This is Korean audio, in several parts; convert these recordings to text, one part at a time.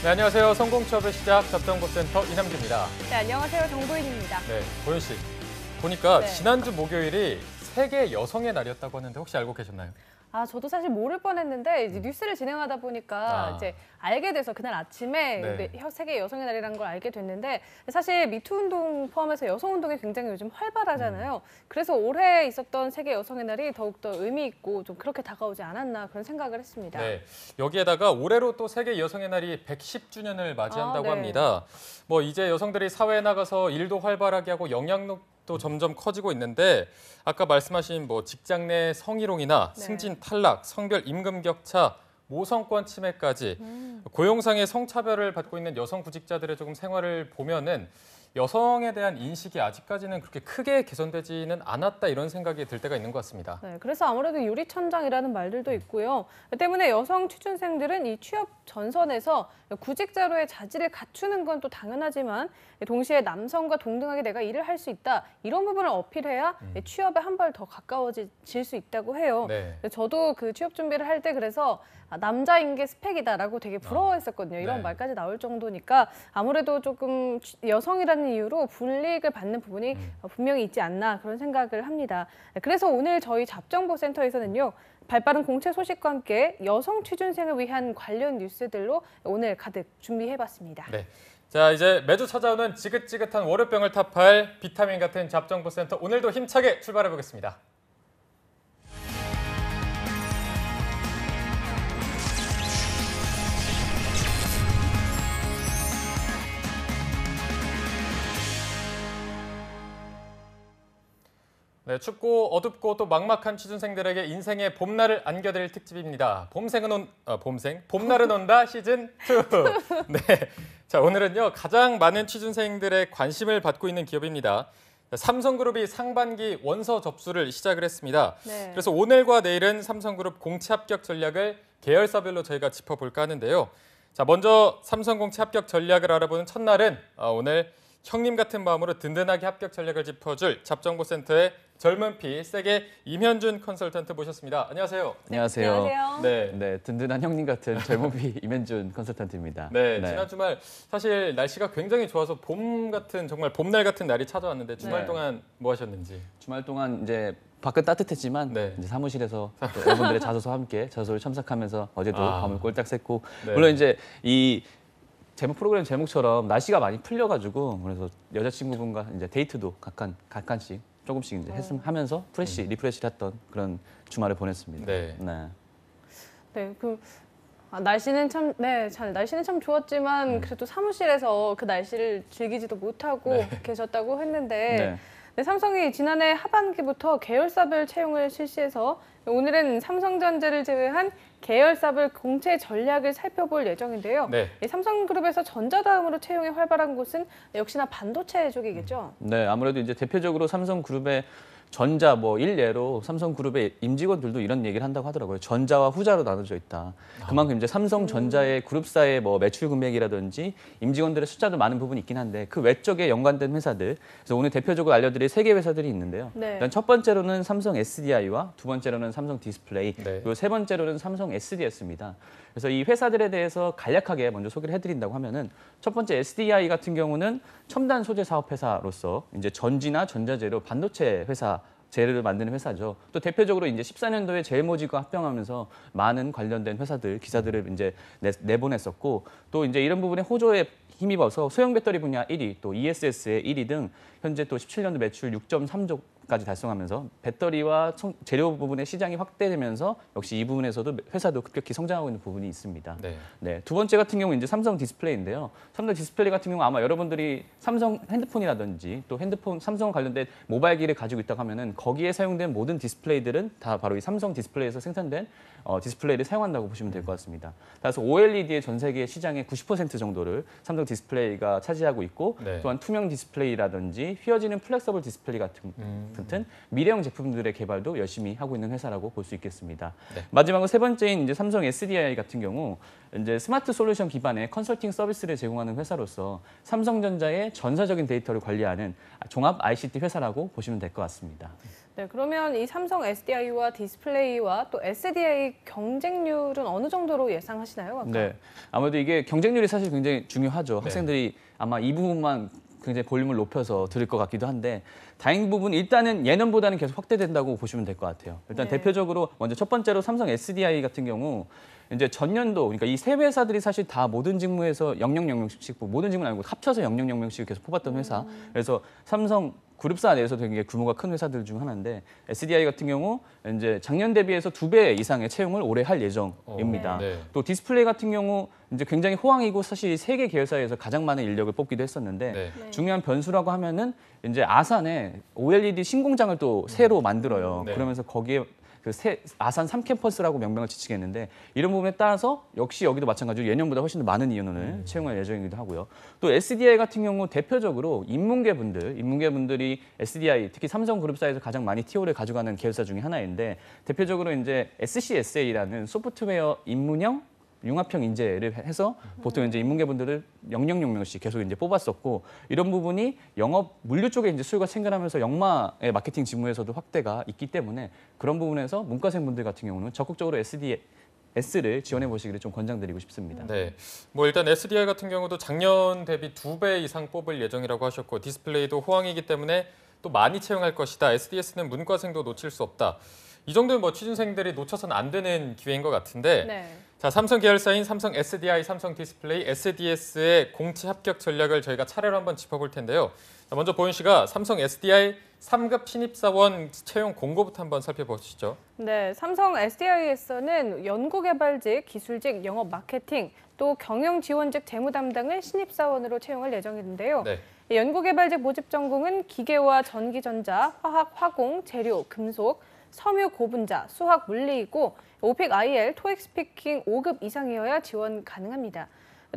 네, 안녕하세요. 성공취업의 시작 잡정보센터 이남규입니다. 네, 안녕하세요. 정보인입니다. 네, 보현 씨. 보니까 네. 지난주 목요일이 세계 여성의 날이었다고 하는데 혹시 알고 계셨나요? 저도 사실 모를 뻔했는데 이제 뉴스를 진행하다 보니까 이제 알게 돼서 그날 아침에 네. 세계 여성의 날이라는 걸 알게 됐는데 사실 미투 운동 포함해서 여성 운동이 굉장히 요즘 활발하잖아요. 그래서 올해 있었던 세계 여성의 날이 더욱더 의미 있고 좀 그렇게 다가오지 않았나 그런 생각을 했습니다. 네, 여기에다가 올해로 또 세계 여성의 날이 110주년을 맞이한다고 네. 합니다. 뭐 이제 여성들이 사회에 나가서 일도 활발하게 하고 영향력도 점점 커지고 있는데 아까 말씀하신 뭐 직장 내 성희롱이나 네. 승진 탈락, 성별 임금 격차, 모성권 침해까지 고용상의 성차별을 받고 있는 여성 구직자들의 조금 생활을 보면은 여성에 대한 인식이 아직까지는 그렇게 크게 개선되지는 않았다 이런 생각이 들 때가 있는 것 같습니다. 네, 그래서 아무래도 유리천장이라는 말들도 있고요. 때문에 여성 취준생들은 이 취업 전선에서 구직자로의 자질을 갖추는 건 또 당연하지만 동시에 남성과 동등하게 내가 일을 할 수 있다. 이런 부분을 어필해야 취업에 한 발 더 가까워질 수 있다고 해요. 네. 저도 그 취업 준비를 할 때 그래서 남자인 게 스펙이다라고 되게 부러워했었거든요. 이런 네. 말까지 나올 정도니까 아무래도 조금 여성이라는 이유로 불이익을 받는 부분이 분명히 있지 않나 그런 생각을 합니다. 그래서 오늘 저희 잡정보센터에서는요. 발빠른 공채 소식과 함께 여성 취준생을 위한 관련 뉴스들로 오늘 가득 준비해봤습니다. 네. 자, 이제 매주 찾아오는 지긋지긋한 월요병을 타파할 비타민 같은 잡정보센터 오늘도 힘차게 출발해 보겠습니다. 네, 춥고 어둡고 또 막막한 취준생들에게 인생의 봄날을 안겨드릴 특집입니다. 봄날은 온다 시즌 2. 네, 자 오늘은요 가장 많은 취준생들의 관심을 받고 있는 기업입니다. 삼성그룹이 상반기 원서 접수를 시작을 했습니다. 네. 그래서 오늘과 내일은 삼성그룹 공채 합격 전략을 계열사별로 저희가 짚어볼까 하는데요. 자, 먼저 삼성 공채 합격 전략을 알아보는 첫날은 오늘 형님 같은 마음으로 든든하게 합격 전략을 짚어줄 잡정보센터의 젊은 피 세계 임현준 컨설턴트 모셨습니다. 안녕하세요. 안녕하세요. 안녕하세요. 네. 네, 든든한 형님 같은 젊은 피 임현준 컨설턴트입니다. 네, 지난 주말 사실 날씨가 굉장히 좋아서 봄 같은 정말 봄날 같은 날이 찾아왔는데 주말 네. 동안 뭐 하셨는지. 주말 동안 이제 밖은 따뜻했지만 네. 이제 사무실에서 또 여러분들의 자소서와 함께 자소서를 참석하면서 어제도 밤을 꼴딱 샜고 네. 물론 이제 이 제목 프로그램 제목처럼 날씨가 많이 풀려가지고 그래서 여자친구분과 이제 데이트도 각간씩 조금씩 이제 하면서 리프레시를 했던 그런 주말을 보냈습니다. 네. 네, 날씨는 참 좋았지만 그래도 사무실에서 그 날씨를 즐기지도 못하고 계셨다고 했는데 네, 삼성이 지난해 하반기부터 계열사별 채용을 실시해서 오늘은 삼성전자를 제외한 계열사별 공채 전략을 살펴볼 예정인데요. 네. 이 삼성그룹에서 전자 다음으로 채용이 활발한 곳은 역시나 반도체 쪽이겠죠. 네, 아무래도 이제 대표적으로 삼성그룹의 전자 일례로 삼성그룹의 임직원들도 이런 얘기를 한다고 하더라고요. 전자와 후자로 나눠져 있다. 그만큼 이제 삼성전자의 그룹사의 매출 금액이라든지 임직원들의 숫자도 많은 부분이 있긴 한데 그 외적에 연관된 회사들. 그래서 오늘 대표적으로 알려드릴 3개 회사들이 있는데요. 네. 일단 첫 번째로는 삼성 SDI와 두 번째로는 삼성 디스플레이, 네. 그리고 세 번째로는 삼성 SDS입니다. 그래서 이 회사들에 대해서 간략하게 먼저 소개를 해드린다고 하면은 첫 번째 SDI 같은 경우는 첨단 소재 사업 회사로서 이제 전지나 전자재료 반도체 회사 재료를 만드는 회사죠. 또 대표적으로 이제 14년도에 제일모직과 합병하면서 많은 관련된 회사들 기사들을 이제 내보냈었고 또 이제 이런 부분에 호조에 힘입어서 소형 배터리 분야 1위, 또 ESS의 1위 등 현재 또 17년도 매출 6.3조까지 달성하면서 배터리와 재료 부분의 시장이 확대되면서 역시 이 부분에서도 회사도 급격히 성장하고 있는 부분이 있습니다. 네, 두 번째 같은 경우 이제 삼성 디스플레이인데요. 삼성 디스플레이 같은 경우 아마 여러분들이 삼성 핸드폰이라든지 또 삼성 관련된 모바일기를 가지고 있다고 하면은 거기에 사용된 모든 디스플레이들은 다 바로 이 삼성 디스플레이에서 생산된 디스플레이를 사용한다고 보시면 될 것 같습니다. 따라서 OLED의 전 세계 시장의 90% 정도를 삼성 디스플레이가 차지하고 있고 또한 투명 디스플레이라든지 휘어지는 플렉서블 디스플레이 같은 같은 미래형 제품들의 개발도 열심히 하고 있는 회사라고 볼 수 있겠습니다. 네. 마지막으로 세 번째인 이제 삼성 SDI 같은 경우 이제 스마트 솔루션 기반의 컨설팅 서비스를 제공하는 회사로서 삼성전자의 전사적인 데이터를 관리하는 종합 ICT 회사라고 보시면 될 것 같습니다. 네, 그러면 이 삼성 SDI와 디스플레이와 또 SDI 경쟁률은 어느 정도로 예상하시나요? 아까? 네, 아무래도 이게 경쟁률이 사실 굉장히 중요하죠. 네. 학생들이 아마 이 부분만 굉장히 볼륨을 높여서 들을 것 같기도 한데 다행인 부분 일단은 예년보다는 계속 확대된다고 보시면 될 것 같아요. 일단 네. 대표적으로 먼저 첫 번째로 삼성 SDI 같은 경우 이제 전년도 그러니까 이 세 회사들이 사실 다 모든 직무에서 0000명씩 모든 직무는 아니고 합쳐서 0000명씩 계속 뽑았던 회사. 그래서 삼성 그룹사 내에서도 굉장히 규모가 큰 회사들 중 하나인데 SDI 같은 경우 이제 작년 대비해서 2배 이상의 채용을 올해 할 예정입니다. 네. 또 디스플레이 같은 경우 이제 굉장히 호황이고 사실 세계 계열사에서 가장 많은 인력을 뽑기도 했었는데 네. 네. 중요한 변수라고 하면은 이제 아산에 OLED 신공장을 또 새로 만들어요. 네. 그러면서 거기에 그 아산 3캠퍼스라고 명명을 지치겠는데 이런 부분에 따라서 역시 여기도 마찬가지로 예년보다 훨씬 더 많은 인원을 채용할 예정이기도 하고요. 또 SDI 같은 경우 대표적으로 인문계분들이 SDI 특히 삼성그룹사에서 가장 많이 TO를 가져가는 계열사 중에 하나인데 대표적으로 이제 SCSA라는 소프트웨어 입문형 융합형 인재를 해서 보통 이제 인문계분들을 0000명씩 계속 이제 뽑았었고 이런 부분이 영업 물류 쪽에 이제 수요가 챙겨나면서 영마의 마케팅 직무에서도 확대가 있기 때문에 그런 부분에서 문과생분들 같은 경우는 적극적으로 SDS를 지원해 보시기를 좀 권장드리고 싶습니다. 네, 뭐 일단 SDI 같은 경우도 작년 대비 2배 이상 뽑을 예정이라고 하셨고 디스플레이도 호황이기 때문에 또 많이 채용할 것이다. SDS는 문과생도 놓칠 수 없다. 이 정도면 뭐 취준생들이 놓쳐서는 안 되는 기회인 것 같은데 네. 자, 삼성 계열사인 삼성 SDI, 삼성 디스플레이, SDS의 공채 합격 전략을 저희가 차례로 한번 짚어볼 텐데요. 자, 먼저 보윤 씨가 삼성 SDI 3급 신입사원 채용 공고부터 한번 살펴보시죠. 네, 삼성 SDI에서는 연구개발직, 기술직, 영업 마케팅, 또 경영 지원직 재무 담당을 신입사원으로 채용할 예정인데요. 네. 연구개발직 모집 전공은 기계와 전기전자, 화학, 화공, 재료, 금속, 섬유 고분자, 수학, 물리이고 오픽 IL, 토익 스피킹 5급 이상이어야 지원 가능합니다.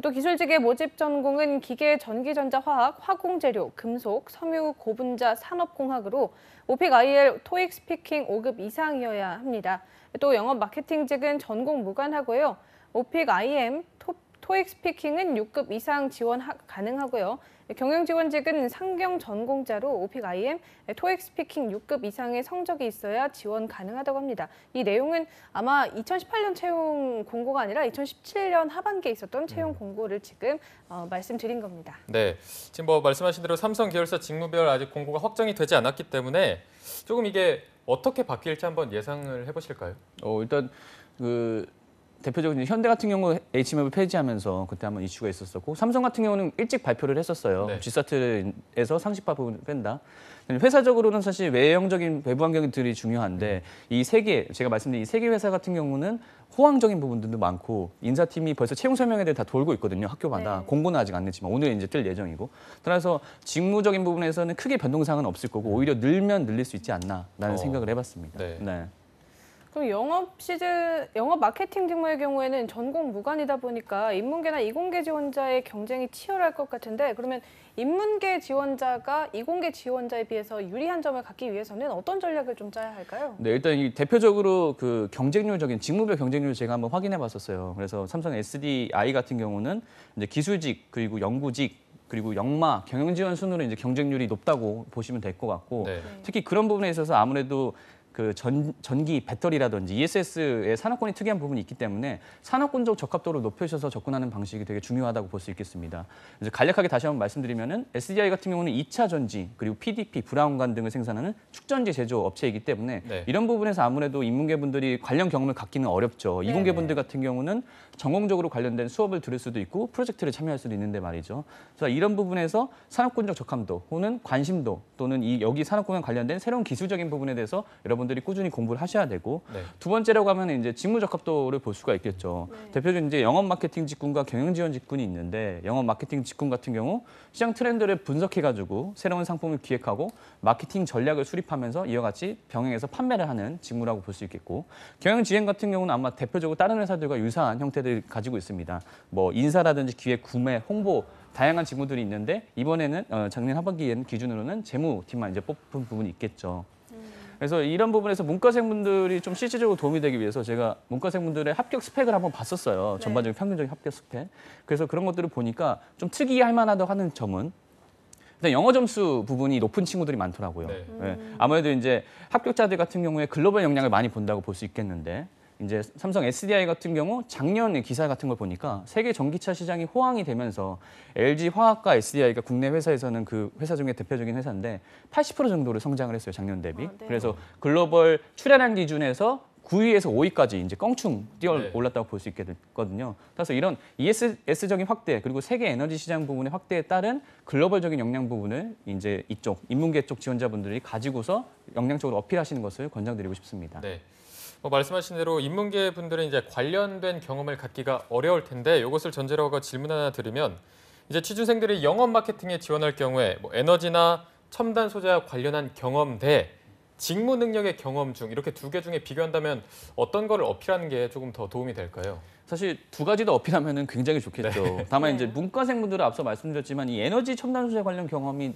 또 기술직의 모집 전공은 기계, 전기전자, 화학, 화공재료, 금속, 섬유 고분자, 산업공학으로 오픽 IL, 토익 스피킹 5급 이상이어야 합니다. 또 영업 마케팅직은 전공 무관하고요. 오픽 IM, 토익 스피킹은 6급 이상 지원 가능하고요. 경영 지원직은 상경 전공자로 오픽 IM, 토익 스피킹 6급 이상의 성적이 있어야 지원 가능하다고 합니다. 이 내용은 아마 2018년 채용 공고가 아니라 2017년 하반기에 있었던 채용 공고를 지금 말씀드린 겁니다. 네, 지금 뭐 말씀하신 대로 삼성 계열사 직무별 아직 공고가 확정이 되지 않았기 때문에 조금 이게 어떻게 바뀔지 한번 예상을 해보실까요? 일단 대표적으로 현대 같은 경우 H맵을 폐지하면서 그때 한번 이슈가 있었었고 삼성 같은 경우는 일찍 발표를 했었어요. 네. G사트에서 상식화 부분을 뺀다. 회사적으로는 사실 외형적인 외부 환경들이 중요한데 이 세 개, 제가 말씀드린 이 세 개 회사 같은 경우는 호황적인 부분들도 많고 인사팀이 벌써 채용 설명에 대해 다 돌고 있거든요. 학교마다. 네. 공고는 아직 안 냈지만 오늘 이제 뜰 예정이고. 따라서 직무적인 부분에서는 크게 변동사항은 없을 거고 오히려 늘면 늘릴 수 있지 않나라는 생각을 해봤습니다. 네. 그럼 영업 마케팅 직무의 경우에는 전공 무관이다 보니까 인문계나 이공계 지원자의 경쟁이 치열할 것 같은데 그러면 인문계 지원자가 이공계 지원자에 비해서 유리한 점을 갖기 위해서는 어떤 전략을 좀 짜야 할까요? 네, 일단 이 대표적으로 그 경쟁률적인 직무별 경쟁률 제가 한번 확인해 봤었어요. 그래서 삼성 SDI 같은 경우는 이제 기술직 그리고 연구직 그리고 영마 경영 지원 순으로 이제 경쟁률이 높다고 보시면 될 것 같고 네. 특히 그런 부분에 있어서 아무래도 그 전기 배터리라든지 ESS의 산업권이 특이한 부분이 있기 때문에 산업권적 적합도를 높여셔서 접근하는 방식이 되게 중요하다고 볼 수 있겠습니다. 이제 간략하게 다시 한번 말씀드리면은 SDI 같은 경우는 2차 전지 그리고 PDP, 브라운관 등을 생산하는 축전지 제조 업체이기 때문에 네. 이런 부분에서 아무래도 인문계 분들이 관련 경험을 갖기는 어렵죠. 이공계 분들 같은 경우는 전공적으로 관련된 수업을 들을 수도 있고 프로젝트를 참여할 수도 있는데 말이죠. 그래서 이런 부분에서 산업권적 적합도 또는 관심도 또는 여기 산업군에 관련된 새로운 기술적인 부분에 대해서 여러분들이 꾸준히 공부를 하셔야 되고 네. 두 번째라고 하면 이제 직무 적합도를 볼 수가 있겠죠. 대표적으로 이제 영업 마케팅 직군과 경영 지원 직군이 있는데 영업 마케팅 직군 같은 경우 시장 트렌드를 분석해가지고 새로운 상품을 기획하고 마케팅 전략을 수립하면서 이와 같이 병행해서 판매를 하는 직무라고 볼 수 있겠고 경영 지원 같은 경우는 아마 대표적으로 다른 회사들과 유사한 형태들을 가지고 있습니다. 뭐 인사라든지 기획, 구매, 홍보 다양한 직무들이 있는데 이번에는 작년 하반기에는 기준으로는 재무팀만 이제 뽑은 부분이 있겠죠. 그래서 이런 부분에서 문과생분들이 좀 실질적으로 도움이 되기 위해서 제가 문과생분들의 합격 스펙을 한번 봤었어요. 네. 전반적인 평균적인 합격 스펙. 그래서 그런 것들을 보니까 좀 특이할 만하다고 하는 점은 일단 영어 점수 부분이 높은 친구들이 많더라고요. 네. 예, 아무래도 이제 합격자들 같은 경우에 글로벌 역량을 많이 본다고 볼 수 있겠는데 이제 삼성 SDI 같은 경우 작년 기사 같은 걸 보니까 세계 전기차 시장이 호황이 되면서 LG 화학과 SDI가 국내 회사에서는 그 회사 중에 대표적인 회사인데 80% 정도를 성장을 했어요, 작년 대비. 네. 그래서 글로벌 출하량 기준에서 9위에서 5위까지 이제 껑충 뛰어 네. 올랐다고 볼 수 있게 됐거든요. 그래서 이런 ESS적인 확대 그리고 세계 에너지 시장 부분의 확대에 따른 글로벌적인 역량 부분을 이제 이쪽 인문계 쪽 지원자분들이 가지고서 역량적으로 어필하시는 것을 권장드리고 싶습니다. 네. 말씀하신 대로 인문계 분들은 이제 관련된 경험을 갖기가 어려울 텐데 이것을 전제로 하고 질문 하나 드리면 이제 취준생들이 영업 마케팅에 지원할 경우에 에너지나 첨단 소재와 관련한 경험 대 직무 능력의 경험 중 이렇게 두 개 중에 비교한다면 어떤 거를 어필하는 게 조금 더 도움이 될까요? 사실 두 가지 다 어필하면 굉장히 좋겠죠. 네. 다만 네. 이제 문과생분들은 앞서 말씀드렸지만 이 에너지 첨단 소재 관련 경험이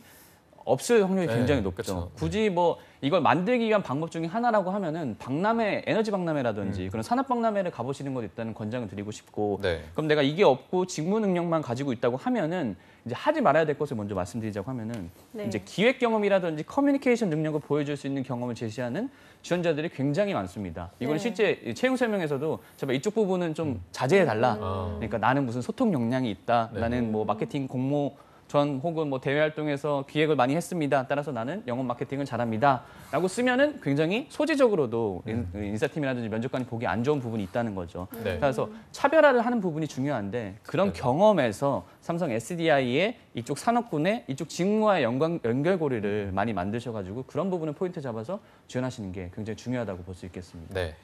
없을 확률이 네, 굉장히 높죠. 그쵸. 굳이 이걸 만들기 위한 방법 중에 하나라고 하면은 박람회, 에너지 박람회라든지 그런 산업 박람회를 가보시는 것도 일단은 권장을 드리고 싶고 네. 그럼 내가 이게 없고 직무 능력만 가지고 있다고 하면은 이제 하지 말아야 될 것을 먼저 말씀드리자고 하면은 네. 이제 기획 경험이라든지 커뮤니케이션 능력을 보여줄 수 있는 경험을 제시하는 지원자들이 굉장히 많습니다. 이건 네. 실제 채용 설명에서도 제발 이쪽 부분은 좀 자제해 달라. 아. 그러니까 나는 무슨 소통 역량이 있다. 네. 나는 마케팅 공모 전 혹은 대외 활동에서 기획을 많이 했습니다. 따라서 나는 영업 마케팅을 잘합니다.라고 쓰면은 굉장히 소재적으로도 인사팀이라든지 면접관이 보기 안 좋은 부분이 있다는 거죠. 네. 그래서 차별화를 하는 부분이 중요한데 그런 경험에서 삼성 SDI의 이쪽 산업군의 이쪽 직무와의 연결고리를 많이 만드셔가지고 그런 부분을 포인트 잡아서 지원하시는 게 굉장히 중요하다고 볼 수 있겠습니다. 네.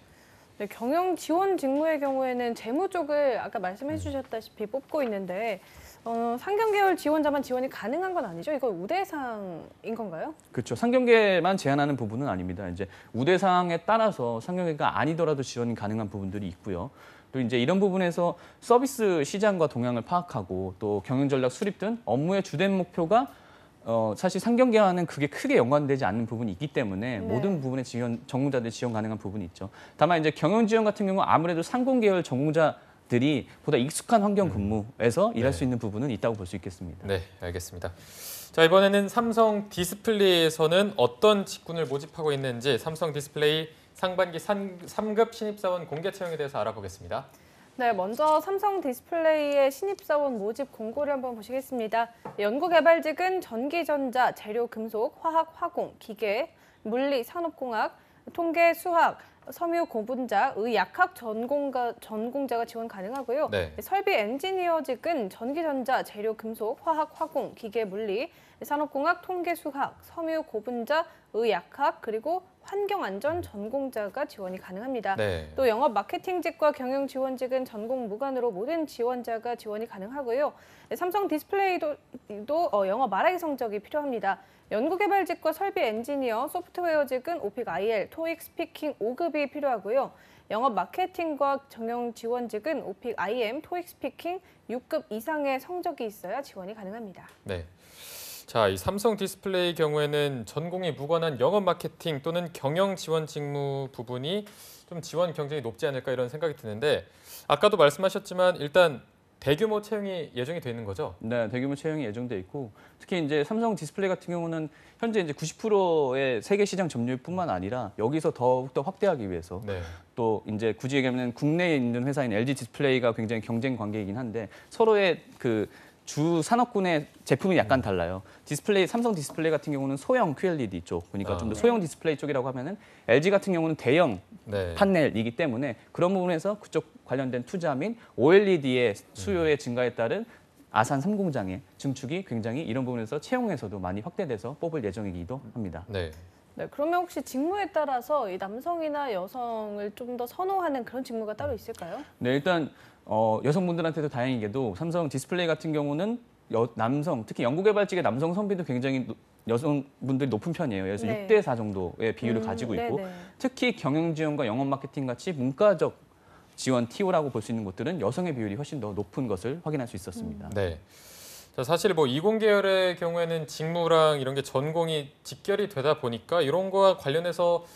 네, 경영 지원 직무의 경우에는 재무 쪽을 아까 말씀해 주셨다시피 뽑고 있는데 상경계열 지원자만 지원이 가능한 건 아니죠? 이거 우대상인 건가요? 그렇죠. 상경계만 제한하는 부분은 아닙니다. 이제 우대사항에 따라서 상경계가 아니더라도 지원이 가능한 부분들이 있고요. 또 이제 이런 부분에서 서비스 시장과 동향을 파악하고 또 경영 전략 수립 등 업무의 주된 목표가 사실 상경계와는 그게 크게 연관되지 않는 부분이 있기 때문에 네. 모든 부분에 전공자들 지원 가능한 부분이 있죠. 다만 이제 경영 지원 같은 경우 아무래도 상공계열 전공자들이 보다 익숙한 환경 근무에서 일할 수 있는 부분은 있다고 볼 수 있겠습니다. 네, 알겠습니다. 자, 이번에는 삼성 디스플레이에서는 어떤 직군을 모집하고 있는지 삼성 디스플레이 상반기 3급 신입사원 공개 채용에 대해서 알아보겠습니다. 네, 먼저 삼성 디스플레이의 신입사원 모집 공고를 한번 보시겠습니다. 연구개발직은 전기전자, 재료금속, 화학, 화공, 기계, 물리, 산업공학, 통계, 수학, 섬유 고분자, 의약학 전공자가 지원 가능하고요. 네. 설비 엔지니어직은 전기전자, 재료금속, 화학, 화공, 기계, 물리, 산업공학, 통계, 수학, 섬유 고분자, 의약학, 그리고 환경안전 전공자가 지원이 가능합니다. 네. 또 영업 마케팅직과 경영 지원직은 전공 무관으로 모든 지원자가 지원이 가능하고요. 삼성 디스플레이도 영어 말하기 성적이 필요합니다. 연구개발직과 설비 엔지니어, 소프트웨어직은 오픽 IL, 토익 스피킹 5급이 필요하고요. 영업 마케팅과 경영 지원직은 오픽 IM, 토익 스피킹 6급 이상의 성적이 있어야 지원이 가능합니다. 네. 자, 이 삼성 디스플레이 경우에는 전공이 무관한 영업 마케팅 또는 경영 지원 직무 부분이 좀 지원 경쟁이 높지 않을까 이런 생각이 드는데 아까도 말씀하셨지만 일단 대규모 채용이 예정이 돼 있는 거죠? 네, 대규모 채용이 예정돼 있고 특히 이제 삼성 디스플레이 같은 경우는 현재 이제 90%의 세계 시장 점유율뿐만 아니라 여기서 더욱더 확대하기 위해서 네. 또 이제 굳이 얘기하면 국내에 있는 회사인 LG 디스플레이가 굉장히 경쟁 관계이긴 한데 서로의 그 주 산업군의 제품이 약간 달라요. 삼성 디스플레이 같은 경우는 소형 QLED 쪽, 그러니까 좀 더 소형 디스플레이 쪽이라고 하면은 LG 같은 경우는 대형 네. 판넬이기 때문에 그런 부분에서 그쪽 관련된 투자 및 OLED의 수요의 증가에 따른 아산 3공장의 증축이 굉장히 이런 부분에서 채용에서도 많이 확대돼서 뽑을 예정이기도 합니다. 네. 네, 그러면 혹시 직무에 따라서 이 남성이나 여성을 좀 더 선호하는 그런 직무가 따로 있을까요? 네, 일단 여성분들한테도 다행히게도 삼성 디스플레이 같은 경우는 남성, 특히 연구개발직의 남성 성비도 굉장히 여성분들이 높은 편이에요. 그래서 네. 6대4 정도의 비율을 가지고 있고 네네. 특히 경영지원과 영업 마케팅 같이 문과적 지원 TO라고 볼 수 있는 곳들은 여성의 비율이 훨씬 더 높은 것을 확인할 수 있었습니다. 네. 자, 사실 뭐 이공 계열의 경우에는 직무랑 이런 게 전공이 직결이 되다 보니까 이런 거와 관련해서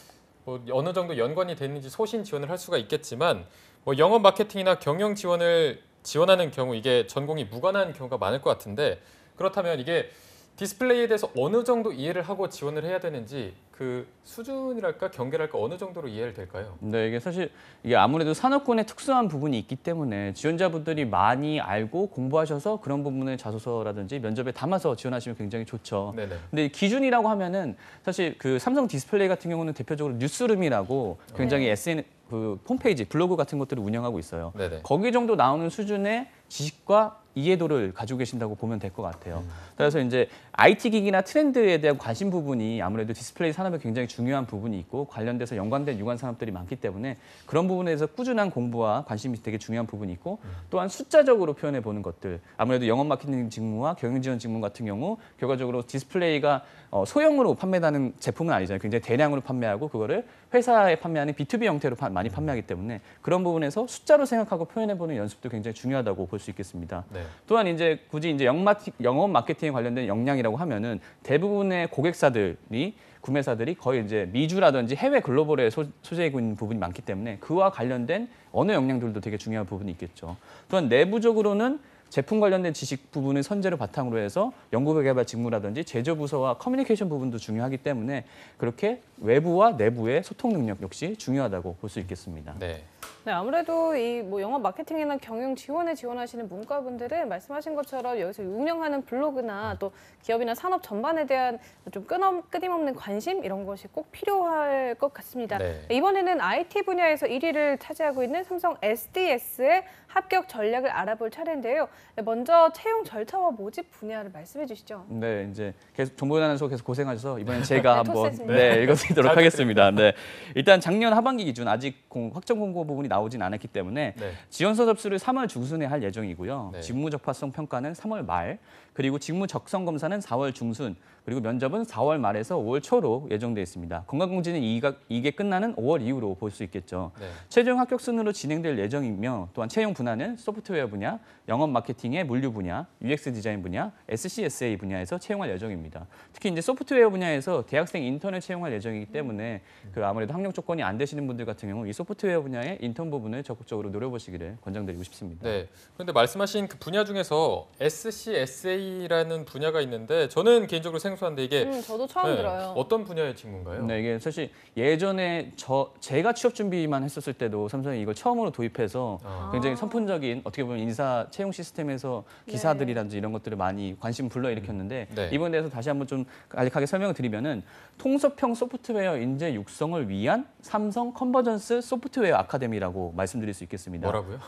뭐 어느 정도 연관이 됐는지 소신 지원을 할 수가 있겠지만 뭐 영업 마케팅이나 경영 지원을 지원하는 경우 이게 전공이 무관한 경우가 많을 것 같은데 그렇다면 이게 디스플레이에 대해서 어느 정도 이해를 하고 지원을 해야 되는지 그 수준이랄까 경계랄까 어느 정도로 이해를 될까요? 네, 이게 사실 이게 아무래도 산업군의 특수한 부분이 있기 때문에 지원자분들이 많이 알고 공부하셔서 그런 부분을 자소서라든지 면접에 담아서 지원하시면 굉장히 좋죠. 네네. 근데 기준이라고 하면은 사실 그 삼성 디스플레이 같은 경우는 대표적으로 뉴스룸이라고 굉장히 SN 그 홈페이지, 블로그 같은 것들을 운영하고 있어요. 네네. 거기 정도 나오는 수준의 지식과 이해도를 가지고 계신다고 보면 될 것 같아요. 그래서 이제 IT 기기나 트렌드에 대한 관심 부분이 아무래도 디스플레이 산업에 굉장히 중요한 부분이 있고 관련돼서 연관된 유관 산업들이 많기 때문에 그런 부분에서 꾸준한 공부와 관심이 되게 중요한 부분이 있고 또한 숫자적으로 표현해 보는 것들 아무래도 영업 마케팅 직무와 경영 지원 직무 같은 경우 결과적으로 디스플레이가 소형으로 판매하는 제품은 아니잖아요. 굉장히 대량으로 판매하고 그거를 회사에 판매하는 B2B 형태로 많이 판매하기 때문에 그런 부분에서 숫자로 생각하고 표현해 보는 연습도 굉장히 중요하다고 볼 수 있겠습니다. 네. 또한 이제 굳이 이제 영업 마케팅에 관련된 역량이라고 하면은 대부분의 고객사들이 구매사들이 거의 이제 미주라든지 해외 글로벌에 소재이고 있는 부분이 많기 때문에 그와 관련된 언어 역량들도 되게 중요한 부분이 있겠죠. 또한 내부적으로는 제품 관련된 지식 부분을 선제를 바탕으로 해서 연구개발 직무라든지 제조 부서와 커뮤니케이션 부분도 중요하기 때문에 그렇게 외부와 내부의 소통 능력 역시 중요하다고 볼 수 있겠습니다. 네. 네, 아무래도 이 뭐 영업 마케팅이나 경영 지원에 지원하시는 문과분들은 말씀하신 것처럼 여기서 운영하는 블로그나 또 기업이나 산업 전반에 대한 좀 끊임없는 관심 이런 것이 꼭 필요할 것 같습니다. 네. 이번에는 IT 분야에서 1위를 차지하고 있는 삼성 SDS의 합격 전략을 알아볼 차례인데요. 먼저 채용 절차와 모집 분야를 말씀해 주시죠. 네, 이제 계속 정보원 아나운서 계속 고생하셔서 이번엔 제가 네, 한번 토스했습니다. 읽어드리도록 잘 하겠습니다. 네, 일단 작년 하반기 기준 아직 확정 공고 부분이 나오진 않았기 때문에 네. 지원서 접수를 3월 중순에 할 예정이고요. 네. 직무 적합성 평가는 3월 말, 그리고 직무 적성 검사는 4월 중순, 그리고 면접은 4월 말에서 5월 초로 예정돼 있습니다. 건강검진은 이게 끝나는 5월 이후로 볼 수 있겠죠. 네. 최종 합격 순으로 진행될 예정이며 또한 채용 분야는 소프트웨어 분야, 영업 마케팅의 물류 분야, UX 디자인 분야, SCSA 분야에서 채용할 예정입니다. 특히 이제 소프트웨어 분야에서 대학생 인턴을 채용할 예정이기 때문에 그 아무래도 학력 조건이 안 되시는 분들 같은 경우 이 소프트웨어 분야의 인턴 부분을 적극적으로 노려보시기를 권장드리고 싶습니다. 네. 그런데 말씀하신 그 분야 중에서 SCSA라는 분야가 있는데 저는 개인적으로 생소한데 이게 저도 처음 네, 들어요. 어떤 분야의 직무인가요? 네, 이게 사실 예전에 제가 취업 준비만 했었을 때도 삼성이 이걸 처음으로 도입해서 아. 굉장히 선풍적인 어떻게 보면 인사 채용 시스템에서 기사들이라든지 이런 것들을 많이 관심 불러일으켰는데 네. 이번에 대해서 다시 한번 좀 간략하게 설명을 드리면은 통섭형 소프트웨어 인재 육성을 위한 삼성 컨버전스 소프트웨어 아카데미라고 말씀드릴 수 있겠습니다. 뭐라고요?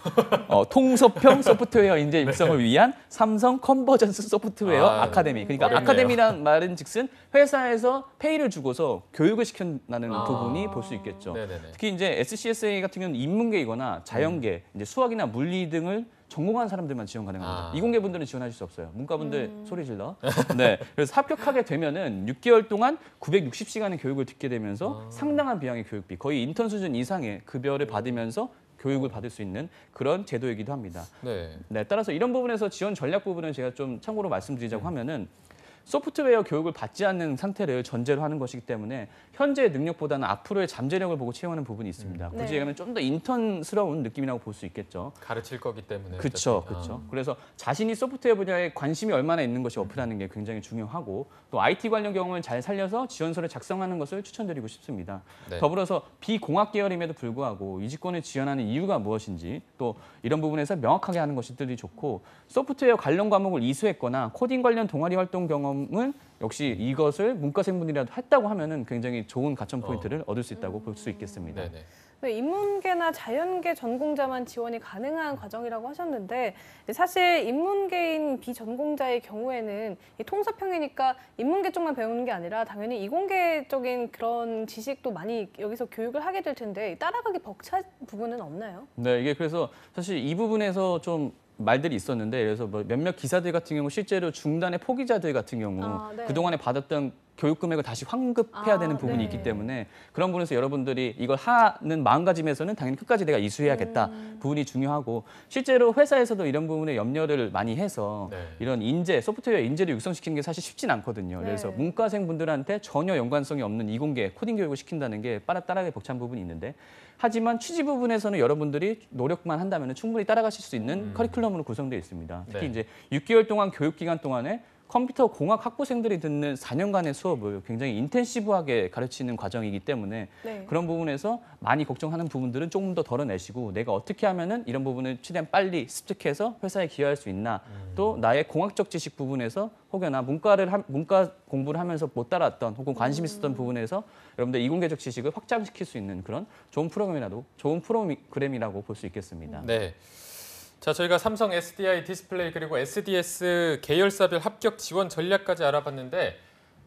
통섭형 소프트웨어 인재 육성을 위한 삼성 컨버전스 소프트웨어 아카데미. 그러니까 어렵네요. 아카데미란 말은 즉슨 회사에서 페이를 주고서 교육을 시킨다는 아. 부분이 볼 수 있겠죠. 네네네. 특히 이제 SCSA 같은 경우는 인문계이거나 자연계, 이제 수학이나 물리 등을 전공한 사람들만 지원 가능합니다. 아. 이공계 분들은 지원하실 수 없어요. 문과분들 소리 질러. 네, 그래서 합격하게 되면은 6개월 동안 960시간의 교육을 듣게 되면서 상당한 비용의 교육비, 거의 인턴 수준 이상의 급여를 받으면서 교육을 받을 수 있는 그런 제도이기도 합니다. 네. 네, 따라서 이런 부분에서 지원 전략 부분은 제가 좀 참고로 말씀드리자고 하면은 소프트웨어 교육을 받지 않는 상태를 전제로 하는 것이기 때문에 현재의 능력보다는 앞으로의 잠재력을 보고 채용하는 부분이 있습니다. 굳이 네. 얘기하면 좀 더 인턴스러운 느낌이라고 볼 수 있겠죠. 가르칠 거기 때문에. 그렇죠, 어쨌든. 그렇죠. 그래서 자신이 소프트웨어 분야에 관심이 얼마나 있는 것이 어필하는 게 굉장히 중요하고 또 IT 관련 경험을 잘 살려서 지원서를 작성하는 것을 추천드리고 싶습니다. 네. 더불어서 비공학 계열임에도 불구하고 이 직군을 지원하는 이유가 무엇인지 또 이런 부분에서 명확하게 하는 것들이 좋고 소프트웨어 관련 과목을 이수했거나 코딩 관련 동아리 활동 경험은 역시 이것을 문과생분이라도 했다고 하면은 굉장히 좋은 가점 포인트를 얻을 수 있다고 볼 수 있겠습니다. 네네. 네, 인문계나 자연계 전공자만 지원이 가능한 과정이라고 하셨는데 사실 인문계인 비전공자의 경우에는 이 통섭형이니까 인문계 쪽만 배우는 게 아니라 당연히 이공계적인 그런 지식도 많이 여기서 교육을 하게 될 텐데 따라가기 벅찬 부분은 없나요? 네, 이게 그래서 사실 이 부분에서 좀 말들이 있었는데 그래서 뭐 몇몇 기사들 같은 경우 실제로 중단의 포기자들 같은 경우 아, 네. 그동안에 받았던 교육 금액을 다시 환급해야 되는 부분이 네. 있기 때문에 그런 부분에서 여러분들이 이걸 하는 마음가짐에서는 당연히 끝까지 내가 이수해야겠다 부분이 중요하고 실제로 회사에서도 이런 부분에 염려를 많이 해서 네. 이런 인재, 소프트웨어 인재를 육성시키는 게 사실 쉽진 않거든요. 네. 그래서 문과생 분들한테 전혀 연관성이 없는 이공계 코딩 교육을 시킨다는 게 따라가기 벅찬 부분이 있는데 하지만 취지 부분에서는 여러분들이 노력만 한다면 충분히 따라가실 수 있는 커리큘럼으로 구성되어 있습니다. 특히 네. 이제 6개월 동안 교육 기간 동안에 컴퓨터 공학 학부생들이 듣는 4년간의 수업을 굉장히 인텐시브하게 가르치는 과정이기 때문에 네. 그런 부분에서 많이 걱정하는 부분들은 조금 더 덜어내시고 내가 어떻게 하면은 이런 부분을 최대한 빨리 습득해서 회사에 기여할 수 있나 또 나의 공학적 지식 부분에서 혹여나 문과 공부를 하면서 못 따랐던 혹은 관심 있었던 부분에서 여러분들 이공계적 지식을 확장시킬 수 있는 그런 좋은 프로그램이라고 볼 수 있겠습니다. 네. 자, 저희가 삼성 SDI 디스플레이 그리고 SDS 계열사별 합격 지원 전략까지 알아봤는데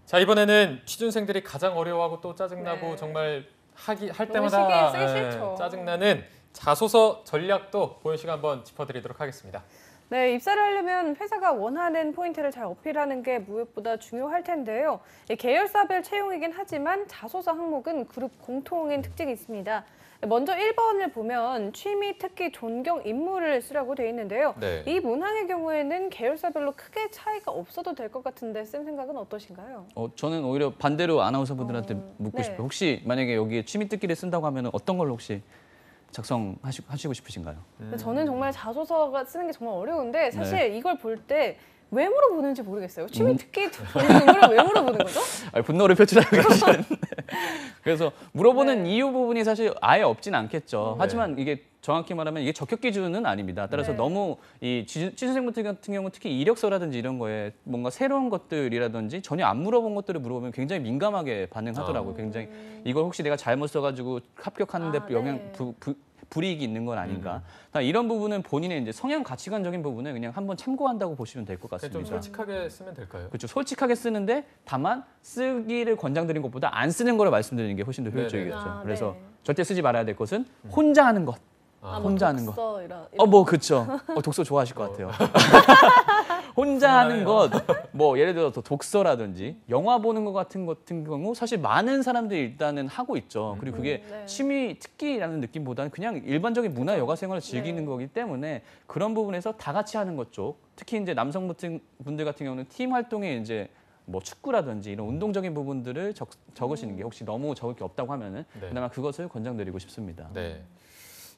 자, 이번에는 취준생들이 가장 어려워하고 또 짜증나고 네. 정말 할 너무 때마다 쓰기 싫죠. 짜증나는 자소서 전략도 보현 씨가 한번 짚어드리도록 하겠습니다. 네, 입사를 하려면 회사가 원하는 포인트를 잘 어필하는 게 무엇보다 중요할 텐데요. 이 계열사별 채용이긴 하지만 자소서 항목은 그룹 공통인 특징이 있습니다. 먼저 1번을 보면 취미, 특기, 존경, 임무를 쓰라고 되어 있는데요. 네. 이 문항의 경우에는 계열사별로 크게 차이가 없어도 될 것 같은데 쌤 생각은 어떠신가요? 저는 오히려 반대로 아나운서분들한테 묻고 네. 싶어요. 혹시 만약에 여기에 취미 뜻기를 쓴다고 하면 어떤 걸 혹시 작성하시고 싶으신가요? 근데 저는 정말 자소서가 쓰는 게 정말 어려운데 사실 네. 이걸 볼 때 왜 물어보는지 모르겠어요. 취미, 특기, 존경, 임무를 왜 물어보는 거죠? 분노를 표출하고 계시는데 그래서 물어보는 네. 이유 부분이 사실 아예 없진 않겠죠. 네. 하지만 이게 정확히 말하면 이게 적격 기준은 아닙니다. 따라서 네. 너무 이 취준생분들 같은 경우 특히 이력서라든지 이런 거에 뭔가 새로운 것들이라든지 전혀 안 물어본 것들을 물어보면 굉장히 민감하게 반응하더라고요. 굉장히 이걸 혹시 내가 잘못 써가지고 합격하는데 네. 불이익이 있는 건 아닌가. 이런 부분은 본인의 이제 성향 가치관적인 부분을 그냥 한번 참고한다고 보시면 될 것 좀 같습니다. 솔직하게 쓰면 될까요? 그렇죠. 솔직하게 쓰는데 다만 쓰기를 권장드린 것보다 안 쓰는 거를 말씀드리는 게 훨씬 더 효율적이겠죠. 네네. 아, 그래서 네. 절대 쓰지 말아야 될 것은 혼자 하는 것. 혼자 하는 거. 독서 이런. 뭐 그렇죠. 독서 좋아하실 것 같아요. 혼자 하는 것, 뭐 예를 들어서 독서라든지 영화 보는 것 같은 경우 사실 많은 사람들이 일단은 하고 있죠. 그리고 그게 네. 취미 특기라는 느낌보다는 그냥 일반적인 문화 여가 생활을 즐기는 네. 거기 때문에 그런 부분에서 다 같이 하는 것 쪽, 특히 이제 남성분들 같은 경우는 팀 활동에 이제 뭐 축구라든지 이런 운동적인 부분들을 적으시는 게 혹시 너무 적을 게 없다고 하면은 네. 그나마 그것을 권장드리고 싶습니다. 네.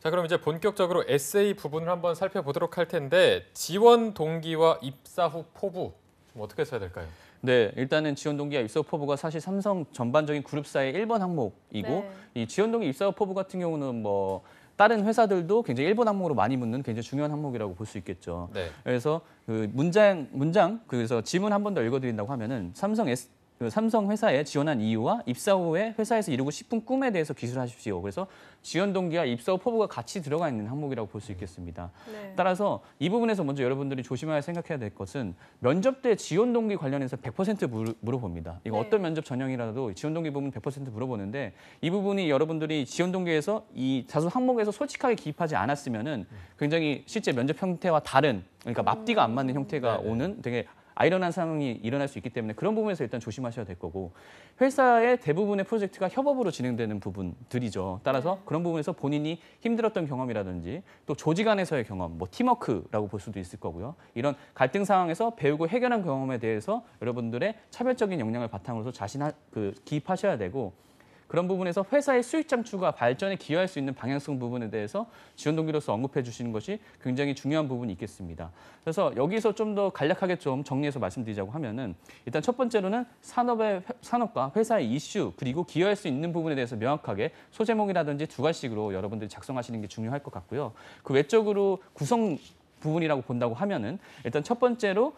자, 그럼 이제 본격적으로 에세이 부분을 한번 살펴보도록 할 텐데 지원 동기와 입사 후 포부 좀 어떻게 써야 될까요? 네, 일단은 지원 동기와 입사 후 포부가 사실 삼성 전반적인 그룹사의 1번 항목이고 네. 이 지원 동기 입사 후 포부 같은 경우는 뭐 다른 회사들도 굉장히 1번 항목으로 많이 묻는 굉장히 중요한 항목이라고 볼 수 있겠죠. 네. 그래서 그 문장 그래서 지문 한 번 더 읽어드린다고 하면은 삼성 회사에 지원한 이유와 입사 후에 회사에서 이루고 싶은 꿈에 대해서 기술하십시오. 그래서 지원 동기와 입사 후 포부가 같이 들어가 있는 항목이라고 볼 수 있겠습니다. 네. 따라서 이 부분에서 먼저 여러분들이 조심해야 생각해야 될 것은 면접 때 지원 동기 관련해서 100% 물어봅니다. 이거 네. 어떤 면접 전형이라도 지원 동기 부분 100% 물어보는데 이 부분이 여러분들이 지원 동기에서 이 자소 항목에서 솔직하게 기입하지 않았으면은 굉장히 실제 면접 형태와 다른 그러니까 앞뒤가 안 맞는 형태가 네네. 오는 되게 아이러니한 상황이 일어날 수 있기 때문에 그런 부분에서 일단 조심하셔야 될 거고 회사의 대부분의 프로젝트가 협업으로 진행되는 부분들이죠. 따라서 그런 부분에서 본인이 힘들었던 경험이라든지 또 조직 안에서의 경험, 뭐 팀워크라고 볼 수도 있을 거고요. 이런 갈등 상황에서 배우고 해결한 경험에 대해서 여러분들의 차별적인 역량을 바탕으로서 기입하셔야 되고 그런 부분에서 회사의 수익 창출과 발전에 기여할 수 있는 방향성 부분에 대해서 지원 동기로서 언급해 주시는 것이 굉장히 중요한 부분이 있겠습니다. 그래서 여기서 좀 더 간략하게 좀 정리해서 말씀드리자고 하면은 일단 첫 번째로는 산업과 회사의 이슈 그리고 기여할 수 있는 부분에 대해서 명확하게 소제목이라든지 두 가지씩으로 여러분들이 작성하시는 게 중요할 것 같고요. 그 외적으로 구성 부분이라고 본다고 하면은 일단 첫 번째로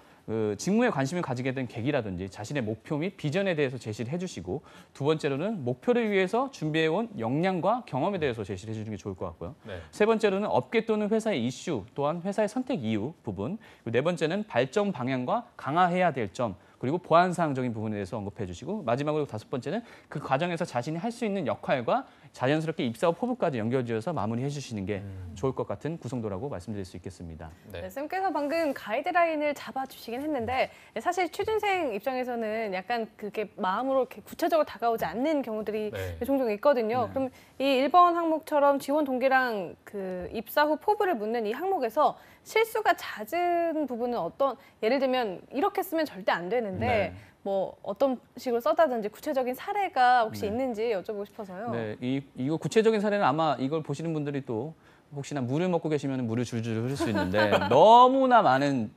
직무에 관심을 가지게 된 계기라든지 자신의 목표 및 비전에 대해서 제시를 해주시고 두 번째로는 목표를 위해서 준비해온 역량과 경험에 대해서 제시를 해주는 게 좋을 것 같고요. 네. 세 번째로는 업계 또는 회사의 이슈 또한 회사의 선택 이유 부분 그리고 네 번째는 발전 방향과 강화해야 될 점 그리고 보완사항적인 부분에 대해서 언급해 주시고 마지막으로 다섯 번째는 그 과정에서 자신이 할 수 있는 역할과 자연스럽게 입사와 포부까지 연결지어서 마무리해 주시는 게 좋을 것 같은 구성도라고 말씀드릴 수 있겠습니다. 네, 쌤께서 방금 가이드라인을 잡아주시긴 했는데 사실 취준생 입장에서는 약간 그게 마음으로 이렇게 구체적으로 다가오지 않는 경우들이 네. 종종 있거든요. 그럼 이 1번 항목처럼 지원 동기랑 그 입사 후 포부를 묻는 이 항목에서 실수가 잦은 부분은 어떤, 예를 들면 이렇게 쓰면 절대 안 되는데 네. 뭐 어떤 식으로 써다든지 구체적인 사례가 혹시 있는지 여쭤보고 싶어서요. 네, 이거 구체적인 사례는 아마 이걸 보시는 분들이 또 혹시나 물을 먹고 계시면 물을 줄줄 흐를 수 있는데 너무나 많은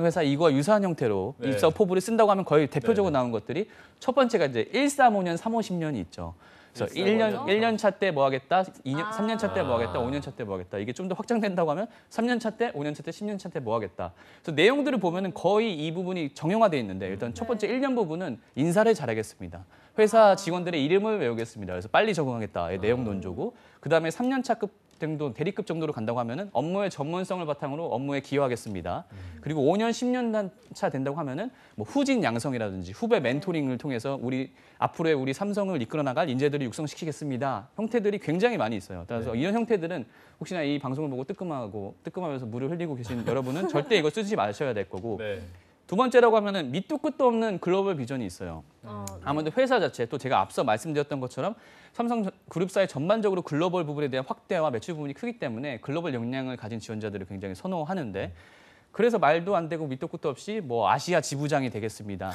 회사 이거와 유사한 형태로 네. 입사 포부를 쓴다고 하면 거의 대표적으로 네. 나오는 것들이 첫 번째가 이제 135년, 3, 50년이 있죠. 그래서 135년? 1년 차 때 뭐 하겠다, 3년 차 때 뭐 아. 하겠다, 5년 차 때 뭐 하겠다. 이게 좀 더 확장된다고 하면 3년 차 때, 5년 차 때, 10년 차 때 뭐 하겠다. 그래서 내용들을 보면은 거의 이 부분이 정형화되어 있는데 일단 첫 번째 1년 부분은 인사를 잘하겠습니다. 회사 직원들의 이름을 외우겠습니다. 그래서 빨리 적응하겠다의 내용 논조고, 그다음에 3년 차급 정도 대리급 정도로 간다고 하면은 업무의 전문성을 바탕으로 업무에 기여하겠습니다. 그리고 5년, 10년 차 된다고 하면은 뭐 후진 양성이라든지 후배 멘토링을 통해서 앞으로의 우리 삼성을 이끌어 나갈 인재들을 육성시키겠습니다. 형태들이 굉장히 많이 있어요. 따라서 이런 형태들은 혹시나 이 방송을 보고 뜨끔하면서 물을 흘리고 계신 여러분은 절대 이거 쓰지 마셔야 될 거고. 네. 두 번째라고 하면은 밑도 끝도 없는 글로벌 비전이 있어요. 아무래도 회사 자체, 또 제가 앞서 말씀드렸던 것처럼 삼성 그룹사의 전반적으로 글로벌 부분에 대한 확대와 매출 부분이 크기 때문에 글로벌 역량을 가진 지원자들을 굉장히 선호하는데, 그래서 말도 안 되고 밑도 끝도 없이 뭐 아시아 지부장이 되겠습니다.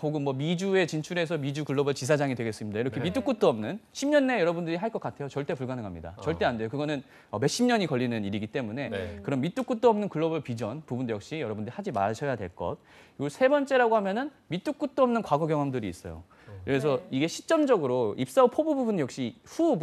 혹은 뭐 미주에 진출해서 미주 글로벌 지사장이 되겠습니다. 이렇게 네. 밑도 끝도 없는 10년 내에 여러분들이 할 것 같아요. 절대 불가능합니다. 절대 안 돼요. 그거는 몇십 년이 걸리는 일이기 때문에 네. 그런 밑도 끝도 없는 글로벌 비전 부분도 역시 여러분들이 하지 마셔야 될 것. 그리고 세 번째라고 하면은 밑도 끝도 없는 과거 경험들이 있어요. 그래서 이게 시점적으로 입사 후 포부 부분 역시 후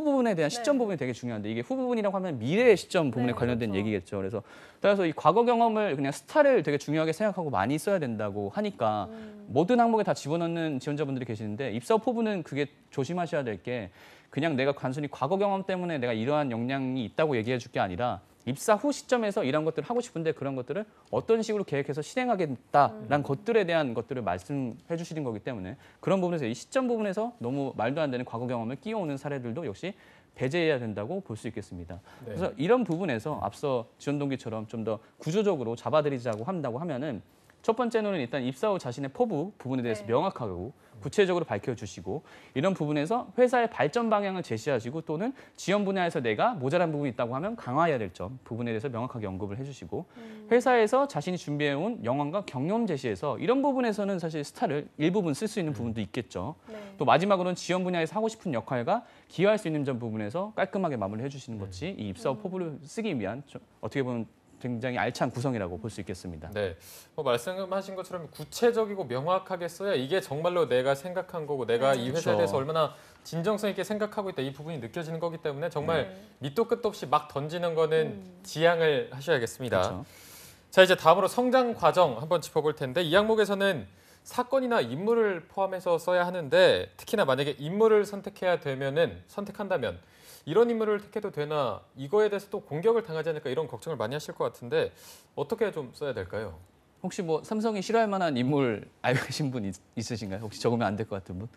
부분에 대한 시점 부분이 되게 중요한데, 이게 후 부분이라고 하면 미래의 시점 부분에 네, 관련된 그렇죠. 얘기겠죠. 그래서 따라서 이 과거 경험을 그냥 스타를 되게 중요하게 생각하고 많이 써야 된다고 하니까 모든 항목에 다 집어넣는 지원자분들이 계시는데, 입사 후 포부는 그게 조심하셔야 될 게 그냥 내가 단순히 과거 경험 때문에 내가 이러한 역량이 있다고 얘기해 줄 게 아니라 입사 후 시점에서 이런 것들을 하고 싶은데 그런 것들을 어떤 식으로 계획해서 실행하겠다라는 것들에 대한 것들을 말씀해 주시는 거기 때문에 그런 부분에서 이 시점 부분에서 너무 말도 안 되는 과거 경험을 끼워오는 사례들도 역시 배제해야 된다고 볼 수 있겠습니다. 네. 그래서 이런 부분에서 앞서 지원 동기처럼 좀 더 구조적으로 잡아드리자고 한다고 하면은 첫 번째는 일단 입사 후 자신의 포부 부분에 대해서 네. 명확하고 구체적으로 밝혀주시고, 이런 부분에서 회사의 발전 방향을 제시하시고, 또는 지원 분야에서 내가 모자란 부분이 있다고 하면 강화해야 될 점 부분에 대해서 명확하게 언급을 해주시고, 회사에서 자신이 준비해온 영화과 경험 제시해서 이런 부분에서는 사실 스타를 일부분 쓸 수 있는 부분도 있겠죠. 네. 또 마지막으로는 지원 분야에서 하고 싶은 역할과 기여할 수 있는 점 부분에서 깔끔하게 마무리해 주시는 것이 이 입사 후 포부를 쓰기 위한 어떻게 보면 굉장히 알찬 구성이라고 볼 수 있겠습니다. 네, 뭐 말씀하신 것처럼 구체적이고 명확하게 써야 이게 정말로 내가 생각한 거고 내가 이 회사에 그렇죠. 대해서 얼마나 진정성 있게 생각하고 있다 이 부분이 느껴지는 거기 때문에 정말 밑도 끝도 없이 막 던지는 거는 지양을 하셔야겠습니다. 그렇죠. 자, 이제 다음으로 성장 과정 한번 짚어볼 텐데, 이 항목에서는 사건이나 인물을 포함해서 써야 하는데, 특히나 만약에 인물을 선택한다면 이런 인물을 택해도 되나, 이거에 대해서 또 공격을 당하지 않을까 이런 걱정을 많이 하실 것 같은데 어떻게 좀 써야 될까요? 혹시 뭐 삼성이 싫어할 만한 인물 알고 계신 분 있으신가요? 혹시 적으면 안 될 것 같은 분?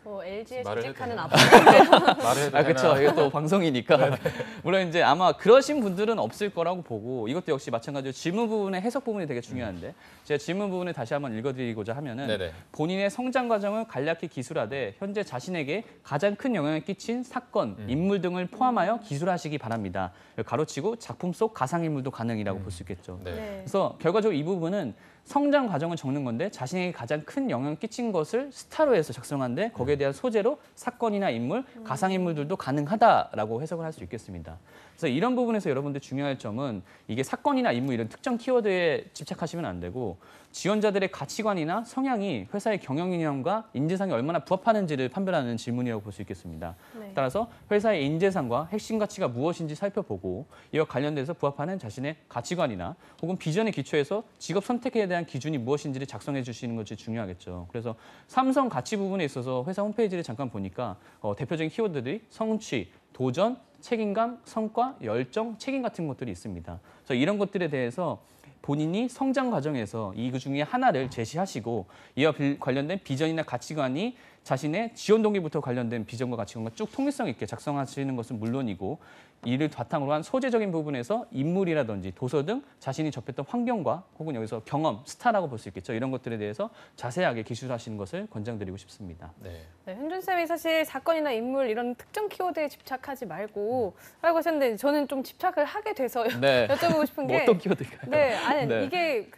LG에 말을 해도 재직하는 되나? 아빠인데요. 말을 해도 그렇죠. 되나? 이게 또 방송이니까. 물론 이제 아마 그러신 분들은 없을 거라고 보고, 이것도 역시 마찬가지로 질문 부분의 해석 부분이 되게 중요한데, 제가 질문 부분을 다시 한번 읽어드리고자 하면은 네네. 본인의 성장 과정을 간략히 기술하되 현재 자신에게 가장 큰 영향을 끼친 사건, 인물 등을 포함하여 기술하시기 바랍니다. 가로치고 작품 속 가상인물도 가능이라고 볼 수 있겠죠. 네. 네. 그래서 결과적으로 이 부분은 성장 과정을 적는 건데, 자신에게 가장 큰 영향을 끼친 것을 스타로 해서 작성한데 거기에 대한 소재로 사건이나 인물, 가상인물들도 가능하다라고 해석을 할 수 있겠습니다. 그래서 이런 부분에서 여러분들 중요할 점은 이게 사건이나 인물 이런 특정 키워드에 집착하시면 안 되고, 지원자들의 가치관이나 성향이 회사의 경영이념과 인재상에 얼마나 부합하는지를 판별하는 질문이라고 볼 수 있겠습니다. 네. 따라서 회사의 인재상과 핵심 가치가 무엇인지 살펴보고, 이와 관련돼서 부합하는 자신의 가치관이나 혹은 비전에 기초해서 직업 선택에 대한 기준이 무엇인지를 작성해 주시는 것이 중요하겠죠. 그래서 삼성 가치 부분에 있어서 회사 홈페이지를 잠깐 보니까 대표적인 키워드들이 성취, 도전, 책임감, 성과, 열정, 책임 같은 것들이 있습니다. 그래서 이런 것들에 대해서 본인이 성장 과정에서 이 중에 하나를 제시하시고, 이와 관련된 비전이나 가치관이 자신의 지원 동기부터 관련된 비전과 가치관과 쭉 통일성 있게 작성하시는 것은 물론이고 이를 바탕으로 한 소재적인 부분에서 인물이라든지 도서 등 자신이 접했던 환경과 혹은 여기서 경험, 스타라고 볼 수 있겠죠. 이런 것들에 대해서 자세하게 기술하시는 것을 권장드리고 싶습니다. 네. 네, 현준 쌤이 사실 사건이나 인물 이런 특정 키워드에 집착하지 말고 라고 하셨는데 저는 좀 집착을 하게 돼서 네. 여쭤보고 싶은 뭐 게 어떤 키워드일까요? 네, 아니 네. 이게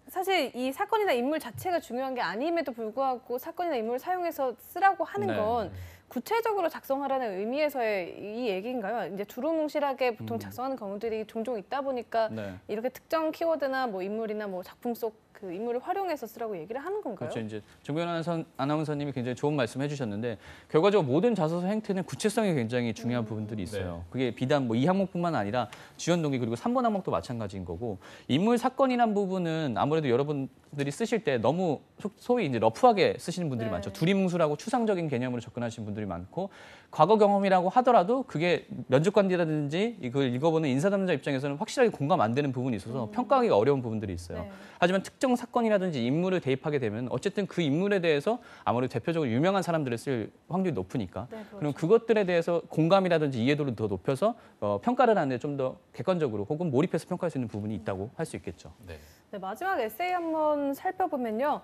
사실 이 사건이나 인물 자체가 중요한 게 아님에도 불구하고 사건이나 인물을 사용해서 쓰라고 하는 네. 건 구체적으로 작성하라는 의미에서의 이 얘기인가요? 이제 두루뭉실하게 보통 작성하는 경우들이 종종 있다 보니까 네. 이렇게 특정 키워드나 뭐 인물이나 뭐 작품 속 그 인물을 활용해서 쓰라고 얘기를 하는 건가요? 그렇죠. 이제 정변 아나운서님이 굉장히 좋은 말씀 해주셨는데 결과적으로 모든 자소서 행태는 구체성이 굉장히 중요한 부분들이 있어요. 네. 그게 비단 뭐 이 항목뿐만 아니라 지원 동기 그리고 3번 항목도 마찬가지인 거고 인물 사건이란 부분은 아무래도 여러분들이 쓰실 때 너무 소위 이제 러프하게 쓰시는 분들이 네. 많죠. 두리뭉술하고 추상적인 개념으로 접근하시는 분들이 많고 과거 경험이라고 하더라도 그게 면접관이라든지 이걸 읽어보는 인사 담당자 입장에서는 확실하게 공감 안 되는 부분이 있어서 평가하기가 어려운 부분들이 있어요. 네. 하지만 특정 사건이라든지 인물을 대입하게 되면 어쨌든 그 인물에 대해서 아무래도 대표적으로 유명한 사람들을 쓸 확률이 높으니까 네, 그렇죠. 그럼 그것들에 대해서 공감이라든지 이해도를 더 높여서 평가를 하는데 좀 더 객관적으로 혹은 몰입해서 평가할 수 있는 부분이 있다고 할 수 있겠죠. 네. 네, 마지막 에세이 한번 살펴보면요.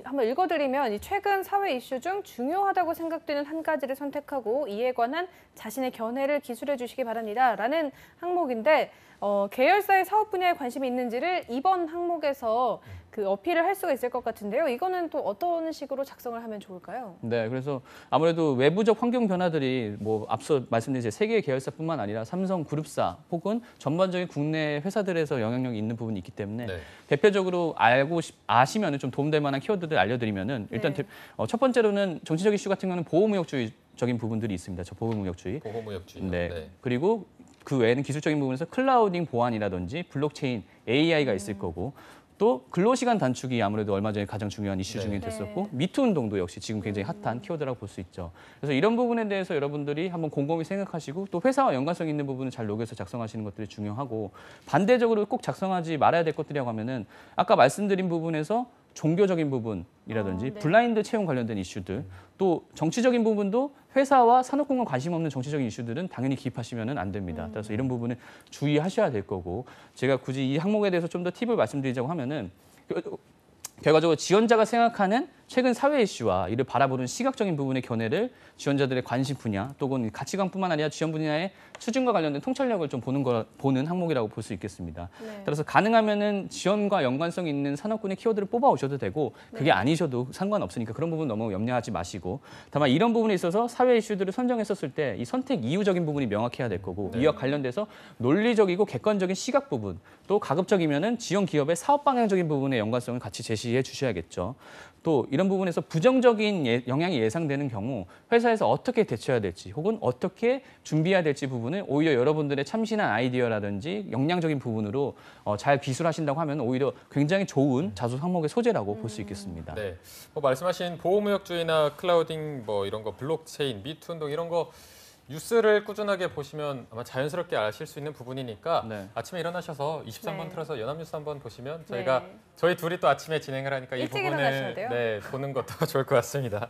한번 읽어드리면 이 최근 사회 이슈 중 중요하다고 생각되는 한 가지를 선택하고 이에 관한 자신의 견해를 기술해 주시기 바랍니다. 라는 항목인데 계열사의 사업 분야에 관심이 있는지를 이번 항목에서 그 어필을 할 수가 있을 것 같은데요. 이거는 또 어떤 식으로 작성을 하면 좋을까요? 네, 그래서 아무래도 외부적 환경 변화들이 뭐 앞서 말씀드린 제 세계 계열사뿐만 아니라 삼성 그룹사 혹은 전반적인 국내 회사들에서 영향력이 있는 부분이 있기 때문에 네. 대표적으로 아시면은 좀 도움될 만한 키워드들 알려드리면은 일단 네. 첫 번째로는 정치적 이슈 같은 경우는 보호무역주의적인 부분들이 있습니다. 저 보호무역주의. 보호무역주의. 네. 그리고 그 외에는 기술적인 부분에서 클라우딩 보안이라든지 블록체인, AI가 있을 거고 또 근로시간 단축이 아무래도 얼마 전에 가장 중요한 이슈 네. 중에 네. 됐었고 미투 운동도 역시 지금 굉장히 핫한 키워드라고 볼 수 있죠. 그래서 이런 부분에 대해서 여러분들이 한번 곰곰이 생각하시고 또 회사와 연관성 있는 부분을 잘 녹여서 작성하시는 것들이 중요하고 반대적으로 꼭 작성하지 말아야 될 것들이라고 하면은 아까 말씀드린 부분에서 종교적인 부분이라든지 네. 블라인드 채용 관련된 이슈들 또 정치적인 부분도 회사와 산업공간 관심 없는 정치적인 이슈들은 당연히 기입하시면 안 됩니다. 따라서 이런 부분은 주의하셔야 될 거고 제가 굳이 이 항목에 대해서 좀 더 팁을 말씀드리자고 하면은 결과적으로 지원자가 생각하는 최근 사회 이슈와 이를 바라보는 시각적인 부분의 견해를 지원자들의 관심 분야 또는 가치관뿐만 아니라 지원 분야의 추진과 관련된 통찰력을 좀 보는 항목이라고 볼 수 있겠습니다. 네. 따라서 가능하면은 지원과 연관성 있는 산업군의 키워드를 뽑아 오셔도 되고 그게 아니셔도 상관없으니까 그런 부분 너무 염려하지 마시고 다만 이런 부분에 있어서 사회 이슈들을 선정했었을 때 이 선택 이유적인 부분이 명확해야 될 거고 이와 관련돼서 논리적이고 객관적인 시각 부분 또 가급적이면은 지원 기업의 사업 방향적인 부분의 연관성을 같이 제시해 주셔야겠죠. 또 이런 부분에서 부정적인 영향이 예상되는 경우 회사에서 어떻게 대처해야 될지 혹은 어떻게 준비해야 될지 부분을 오히려 여러분들의 참신한 아이디어라든지 역량적인 부분으로 잘 기술하신다고 하면 오히려 굉장히 좋은 자소 항목의 소재라고 볼 수 있겠습니다. 네. 뭐 말씀하신 보호무역주의나 클라우딩 뭐 이런 거 블록체인, 미투 운동 이런 거 뉴스를 꾸준하게 보시면 아마 자연스럽게 아실 수 있는 부분이니까 네. 아침에 일어나셔서 23번 네. 틀어서 연합뉴스 한번 보시면 네. 저희 둘이 또 아침에 진행을 하니까 이 일찍 일어나셔야 부분을 돼요. 네, 보는 것도 좋을 것 같습니다.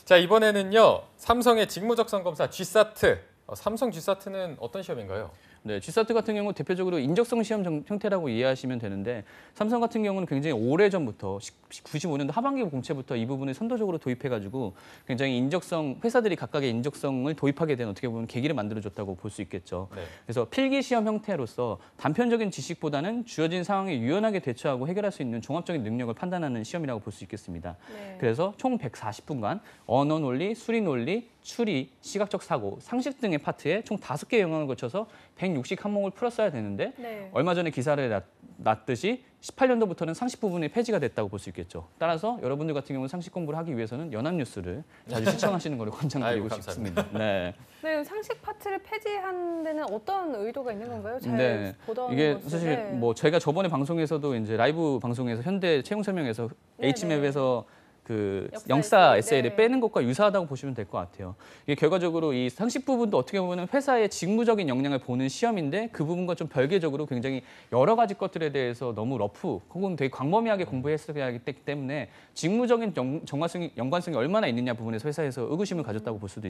자, 이번에는요. 삼성의 직무적성 검사 G사트. 삼성 G사트는 어떤 시험인가요? 네, G사트 같은 경우 대표적으로 인적성 시험 형태라고 이해하시면 되는데 삼성 같은 경우는 굉장히 오래전부터 95년도 하반기 공채부터 이 부분을 선도적으로 도입해가지고 굉장히 인적성 회사들이 각각의 인적성을 도입하게 된 어떻게 보면 계기를 만들어줬다고 볼 수 있겠죠. 네. 그래서 필기 시험 형태로서 단편적인 지식보다는 주어진 상황에 유연하게 대처하고 해결할 수 있는 종합적인 능력을 판단하는 시험이라고 볼 수 있겠습니다. 네. 그래서 총 140분간 언어 논리, 수리 논리, 추리, 시각적 사고, 상식 등의 파트에 총 5개의 영역을 거쳐서 160 항목을 풀었어야 되는데 네. 얼마 전에 기사를 났듯이 18년도부터는 상식 부분이 폐지가 됐다고 볼 수 있겠죠. 따라서 여러분들 같은 경우는 상식 공부를 하기 위해서는 연합뉴스를 자주 시청하시는 것을 권장드리고 아이고, 싶습니다. 네. 네, 상식 파트를 폐지한 데는 어떤 의도가 있는 건가요? 잘 네. 보던 이게 것을. 사실 네. 뭐 제가 저번에 방송에서도 이제 라이브 방송에서 현대 채용 설명에서 네, H맵에서 그 역사 역사 에세이, 에세이를 네. 빼는 것과 유사하다고 보시면 될 것 같아요. 이게 결과적으로 이 상식 부분도 어떻게 보면 회사의 직무적인 역량을 보는 시험인데 그 부분과 좀 별개적으로 굉장히 여러 가지 것들에 대해서 너무 러프 혹은 되게 광범위하게 공부했어야 하기 때문에 직무적인 연관성이 얼마나 있느냐 부분에서 회사에서 의구심을 가졌다고 볼 수도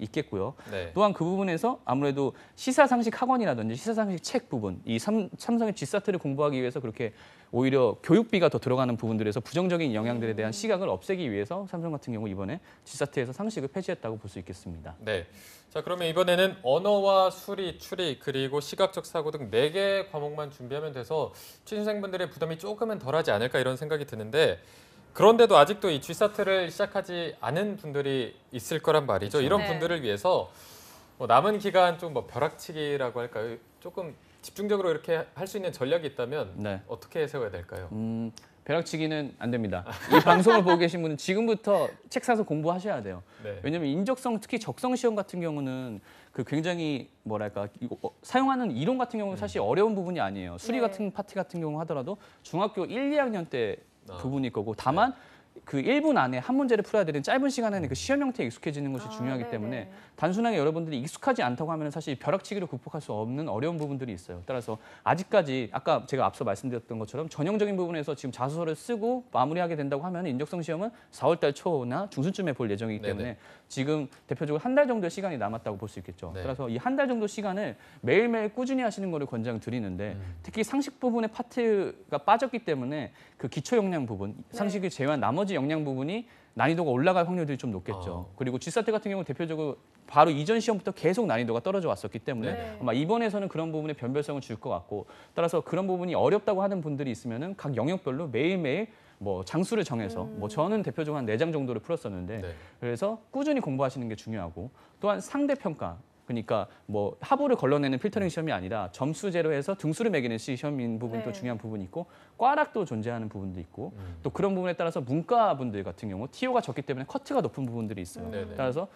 있겠고요. 네. 또한 그 부분에서 아무래도 시사상식 학원이라든지 시사상식 책 부분, 이 삼성의 G사트를 공부하기 위해서 그렇게 오히려 교육비가 더 들어가는 부분들에서 부정적인 영향들에 대한 시각을 없애기 위해서 삼성 같은 경우 이번에 G사트에서 상식을 폐지했다고 볼 수 있겠습니다. 네. 자, 그러면 이번에는 언어와 수리, 추리, 그리고 시각적 사고 등 4개 과목만 준비하면 돼서 취준생분들의 부담이 조금은 덜하지 않을까 이런 생각이 드는데 그런데도 아직도 이 G사트를 시작하지 않은 분들이 있을 거란 말이죠. 이런 네. 분들을 위해서 뭐 남은 기간 좀 뭐 벼락치기라고 할까요? 조금 집중적으로 이렇게 할 수 있는 전략이 있다면 네. 어떻게 세워야 될까요? 벼락치기는 안 됩니다. 이 방송을 보고 계신 분은 지금부터 책 사서 공부하셔야 돼요. 네. 왜냐하면 인적성, 특히 적성 시험 같은 경우는 그 굉장히 뭐랄까 사용하는 이론 같은 경우는 사실 어려운 부분이 아니에요. 수리 네. 같은 파트 같은 경우 하더라도 중학교 1, 2학년 때 아. 부분일 거고 다만 그 1분 안에 한 문제를 풀어야 되는 짧은 시간에는 그 시험 형태에 익숙해지는 것이 중요하기 네네. 때문에 단순하게 여러분들이 익숙하지 않다고 하면 사실 벼락치기로 극복할 수 없는 어려운 부분들이 있어요. 따라서 아직까지 아까 제가 앞서 말씀드렸던 것처럼 전형적인 부분에서 지금 자소서를 쓰고 마무리하게 된다고 하면 인적성 시험은 4월 달 초나 중순쯤에 볼 예정이기 때문에 네네. 지금 대표적으로 한 달 정도의 시간이 남았다고 볼 수 있겠죠. 네. 따라서 이 한 달 정도 시간을 매일매일 꾸준히 하시는 거를 권장드리는데 특히 상식 부분의 파트가 빠졌기 때문에 그 기초 역량 부분, 상식을 제외한 나머지 역량 부분이 난이도가 올라갈 확률들이 좀 높겠죠. 그리고 G사트 같은 경우 대표적으로 바로 이전 시험부터 계속 난이도가 떨어져 왔었기 때문에 네. 아마 이번에서는 그런 부분에 변별성을 줄 것 같고 따라서 그런 부분이 어렵다고 하는 분들이 있으면은 각 영역별로 매일매일 뭐 장수를 정해서 뭐 저는 대표적으로 한 4장 정도를 풀었었는데 네. 그래서 꾸준히 공부하시는 게 중요하고 또한 상대 평가 그러니까 뭐 하부를 걸러내는 필터링 시험이 아니라 점수제로 해서 등수를 매기는 시험인 부분도 네. 중요한 부분이 있고 꽈락도 존재하는 부분도 있고 또 그런 부분에 따라서 문과분들 같은 경우 TO가 적기 때문에 커트가 높은 부분들이 있어요. 네네. 따라서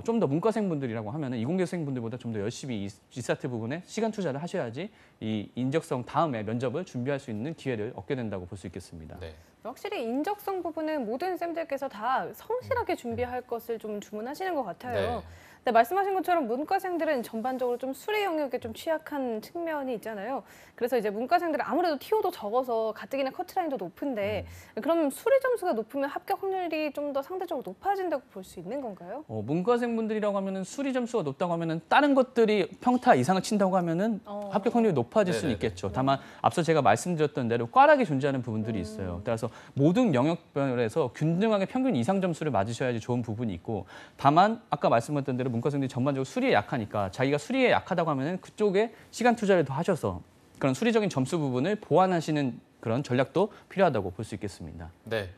좀 더 문과생분들이라고 하면은 이공계생분들보다 좀 더 열심히 이 G사트 부분에 시간 투자를 하셔야지 이 인적성 다음에 면접을 준비할 수 있는 기회를 얻게 된다고 볼 수 있겠습니다. 네. 확실히 인적성 부분은 모든 쌤들께서 다 성실하게 준비할 것을 좀 주문하시는 것 같아요. 네. 근데 말씀하신 것처럼 문과생들은 전반적으로 좀 수리 영역에 좀 취약한 측면이 있잖아요. 그래서 이제 문과생들은 아무래도 TO도 적어서 가뜩이나 커트라인도 높은데 그럼 수리 점수가 높으면 합격 확률이 좀 더 상대적으로 높아진다고 볼 수 있는 건가요? 문과생분들이라고 하면은 수리 점수가 높다고 하면은 다른 것들이 평타 이상을 친다고 하면은 합격 확률이 높아질 수는 네네네. 있겠죠. 다만 앞서 제가 말씀드렸던 대로 꽈락이 존재하는 부분들이 있어요. 따라서 모든 영역별에서 균등하게 평균 이상 점수를 맞으셔야지 좋은 부분이 있고 다만 아까 말씀드렸던 대로 문과생들이 전반적으로 수리에 약하니까 자기가 수리에 약하다고 하면은 그쪽에 시간 투자를 더 하셔서 그런 수리적인 점수 부분을 보완하시는 그런 전략도 필요하다고 볼 수 있겠습니다. 네.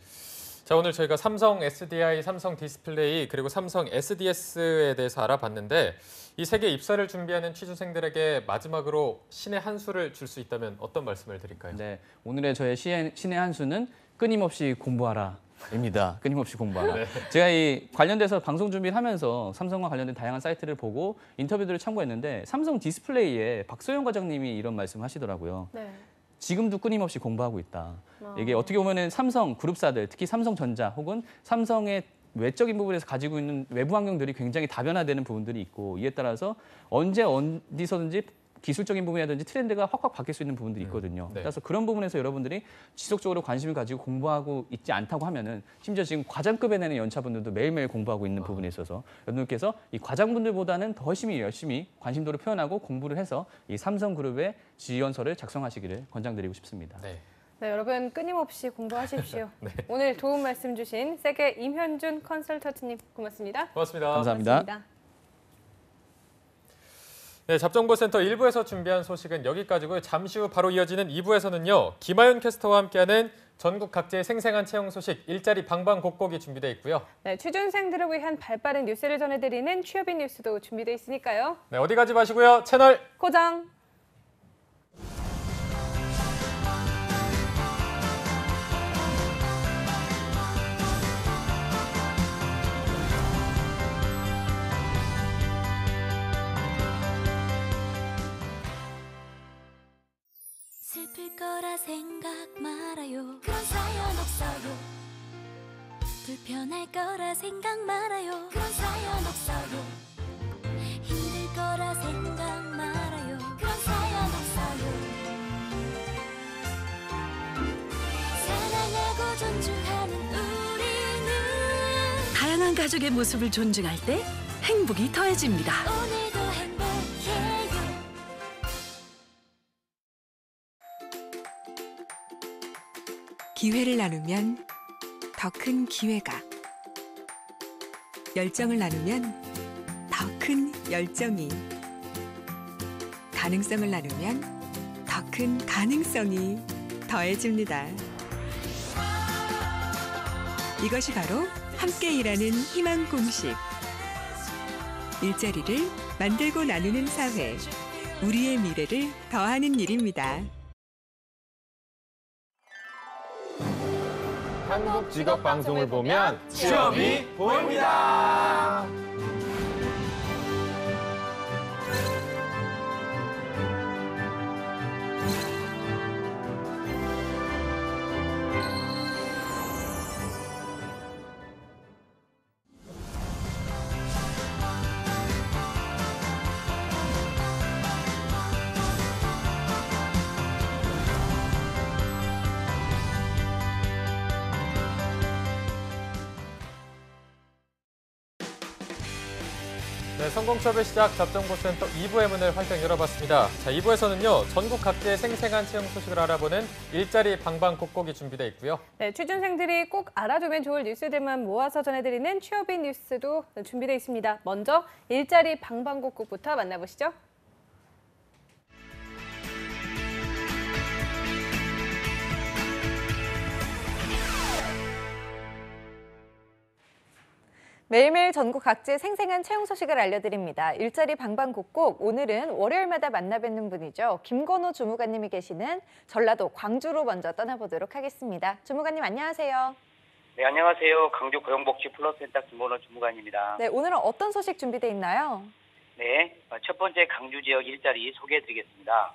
자, 오늘 저희가 삼성 SDI, 삼성 디스플레이 그리고 삼성 SDS에 대해서 알아봤는데 이 세 개 입사를 준비하는 취준생들에게 마지막으로 신의 한 수를 줄 수 있다면 어떤 말씀을 드릴까요? 네, 오늘의 저의 신의 한 수는 끊임없이 공부하라. 입니다. 끊임없이 공부하라. 네. 제가 이 관련돼서 방송 준비를 하면서 삼성과 관련된 다양한 사이트를 보고 인터뷰들을 참고했는데 삼성 디스플레이에 박소영 과장님이 이런 말씀을 하시더라고요. 네. 지금도 끊임없이 공부하고 있다. 이게 어떻게 보면은 삼성 그룹사들, 특히 삼성전자 혹은 삼성의 외적인 부분에서 가지고 있는 외부 환경들이 굉장히 다변화되는 부분들이 있고 이에 따라서 언제 어디서든지 기술적인 부분이라든지 트렌드가 확확 바뀔 수 있는 부분들이 있거든요. 네. 그래서 그런 부분에서 여러분들이 지속적으로 관심을 가지고 공부하고 있지 않다고 하면은 심지어 지금 과장급에 내는 연차분들도 매일매일 공부하고 있는 부분에 있어서 여러분들께서 이 과장분들보다는 더 열심히 관심도를 표현하고 공부를 해서 이 삼성그룹의 지원서를 작성하시기를 권장드리고 싶습니다. 네. 네, 여러분 끊임없이 공부하십시오. 오늘 좋은 말씀 주신 세계 임현준 컨설턴트님 고맙습니다. 고맙습니다. 감사합니다. 고맙습니다. 네, 잡정보센터 1부에서 준비한 소식은 여기까지고요. 잠시 후 바로 이어지는 2부에서는요. 김하윤 캐스터와 함께하는 전국 각지의 생생한 채용 소식, 일자리 방방곡곡이 준비되어 있고요. 네, 취준생들을 위한 발빠른 뉴스를 전해드리는 취업인 뉴스도 준비되어 있으니까요. 네, 어디 가지 마시고요. 채널 고정! 슬플 거라 생각 말아요. 그런 사연 없어요. 불편할 거라 생각 말아요. 그런 사연 없어요. 힘들 거라 생각 말아요. 그런 사연 없어요. 사랑하고 존중하는 우리는 다양한 가족의 모습을 존중할 때 행복이 더해집니다. 오늘도 행복해요. 기회를 나누면 더 큰 기회가, 열정을 나누면 더 큰 열정이, 가능성을 나누면 더 큰 가능성이 더해집니다. 이것이 바로 함께 일하는 희망 공식. 일자리를 만들고 나누는 사회, 우리의 미래를 더하는 일입니다. 한국 직업 방송을 보면 취업이 보입니다. 네, 성공취업의 시작 잡정보센터 2부의 문을 활짝 열어봤습니다. 자, 2부에서는요, 전국 각지의 생생한 채용 소식을 알아보는 일자리 방방곡곡이 준비되어 있고요. 네, 취준생들이 꼭 알아두면 좋을 뉴스들만 모아서 전해드리는 취업인 뉴스도 준비되어 있습니다. 먼저 일자리 방방곡곡부터 만나보시죠. 매일매일 전국 각지의 생생한 채용 소식을 알려드립니다. 일자리 방방곡곡, 오늘은 월요일마다 만나 뵙는 분이죠. 김건호 주무관님이 계시는 전라도 광주로 먼저 떠나보도록 하겠습니다. 주무관님 안녕하세요. 네, 안녕하세요. 광주 고용복지 플러스센터 김건호 주무관입니다. 네, 오늘은 어떤 소식 준비되어 있나요? 네, 첫 번째 광주 지역 일자리 소개해드리겠습니다.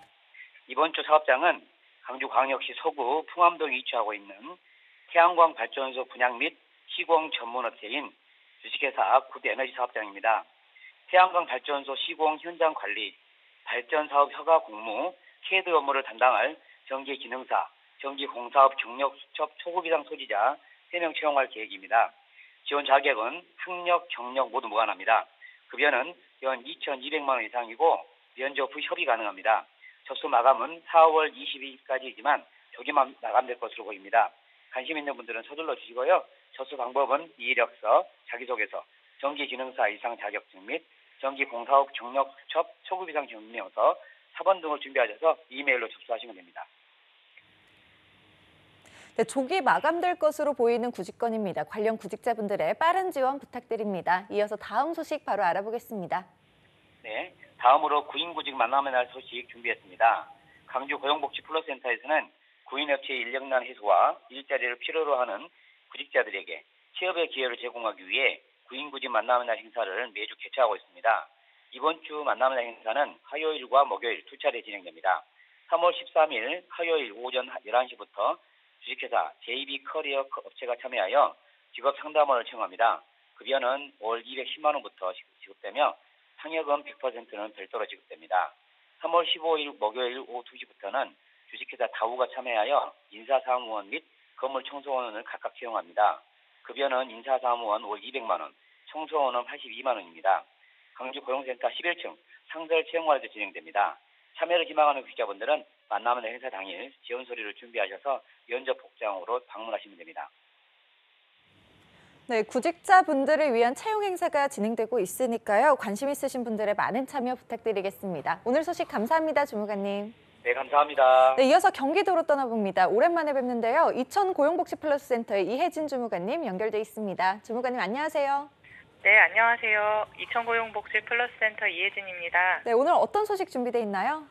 이번 주 사업장은 광주광역시 서구 풍암동에 위치하고 있는 태양광 발전소 분양 및 시공 전문업체인 주식회사 굿에너지 사업장입니다. 태양광 발전소 시공 현장 관리, 발전사업 허가 공무, 캐드 업무를 담당할 전기기능사, 전기공사업 경력 수첩 초급 이상 소지자 3명 채용할 계획입니다. 지원 자격은 학력, 경력 모두 무관합니다. 급여는 연 2,200만 원 이상이고 면접 후 협의 가능합니다. 접수 마감은 4월 22일까지이지만 조기만 마감될 것으로 보입니다. 관심 있는 분들은 서둘러 주시고요. 접수 방법은 이력서, 자기소개서, 전기기능사 이상 자격증 및 전기공사업 경력 수첩 초급 이상 증명서, 사본 등을 준비하셔서 이메일로 접수하시면 됩니다. 네, 조기 마감될 것으로 보이는 구직건입니다. 관련 구직자분들의 빠른 지원 부탁드립니다. 이어서 다음 소식 바로 알아보겠습니다. 네, 다음으로 구인구직 만남의 날 소식 준비했습니다. 광주 고용복지 플러스센터에서는 구인업체 인력난 해소와 일자리를 필요로 하는 구직자들에게 취업의 기회를 제공하기 위해 구인구직 만남의 날 행사를 매주 개최하고 있습니다. 이번 주 만남의 날 행사는 화요일과 목요일 두 차례 진행됩니다. 3월 13일 화요일 오전 11시부터 주식회사 JB 커리어 업체가 참여하여 직업 상담원을 채용합니다. 급여는 월 210만 원부터 지급되며 상여금 100%는 별도로 지급됩니다. 3월 15일 목요일 오후 2시부터는 주식회사 다우가 참여하여 인사사무원 및 건물 청소원을 각각 채용합니다. 급여는 인사사무원 월 200만 원, 청소원은 82만 원입니다. 광주 고용센터 11층 상설 채용관에서 진행됩니다. 참여를 희망하는 구직자분들은 만남의 행사 당일 지원 서류를 준비하셔서 면접 복장으로 방문하시면 됩니다. 네, 구직자분들을 위한 채용 행사가 진행되고 있으니까요. 관심 있으신 분들의 많은 참여 부탁드리겠습니다. 오늘 소식 감사합니다, 주무관님. 네, 감사합니다. 네, 이어서 경기도로 떠나봅니다. 오랜만에 뵙는데요. 이천 고용복지플러스센터의 이혜진 주무관님 연결돼 있습니다. 주무관님 안녕하세요. 네, 안녕하세요. 이천고용복지플러스센터 이혜진입니다. 네, 오늘 어떤 소식 준비돼 있나요?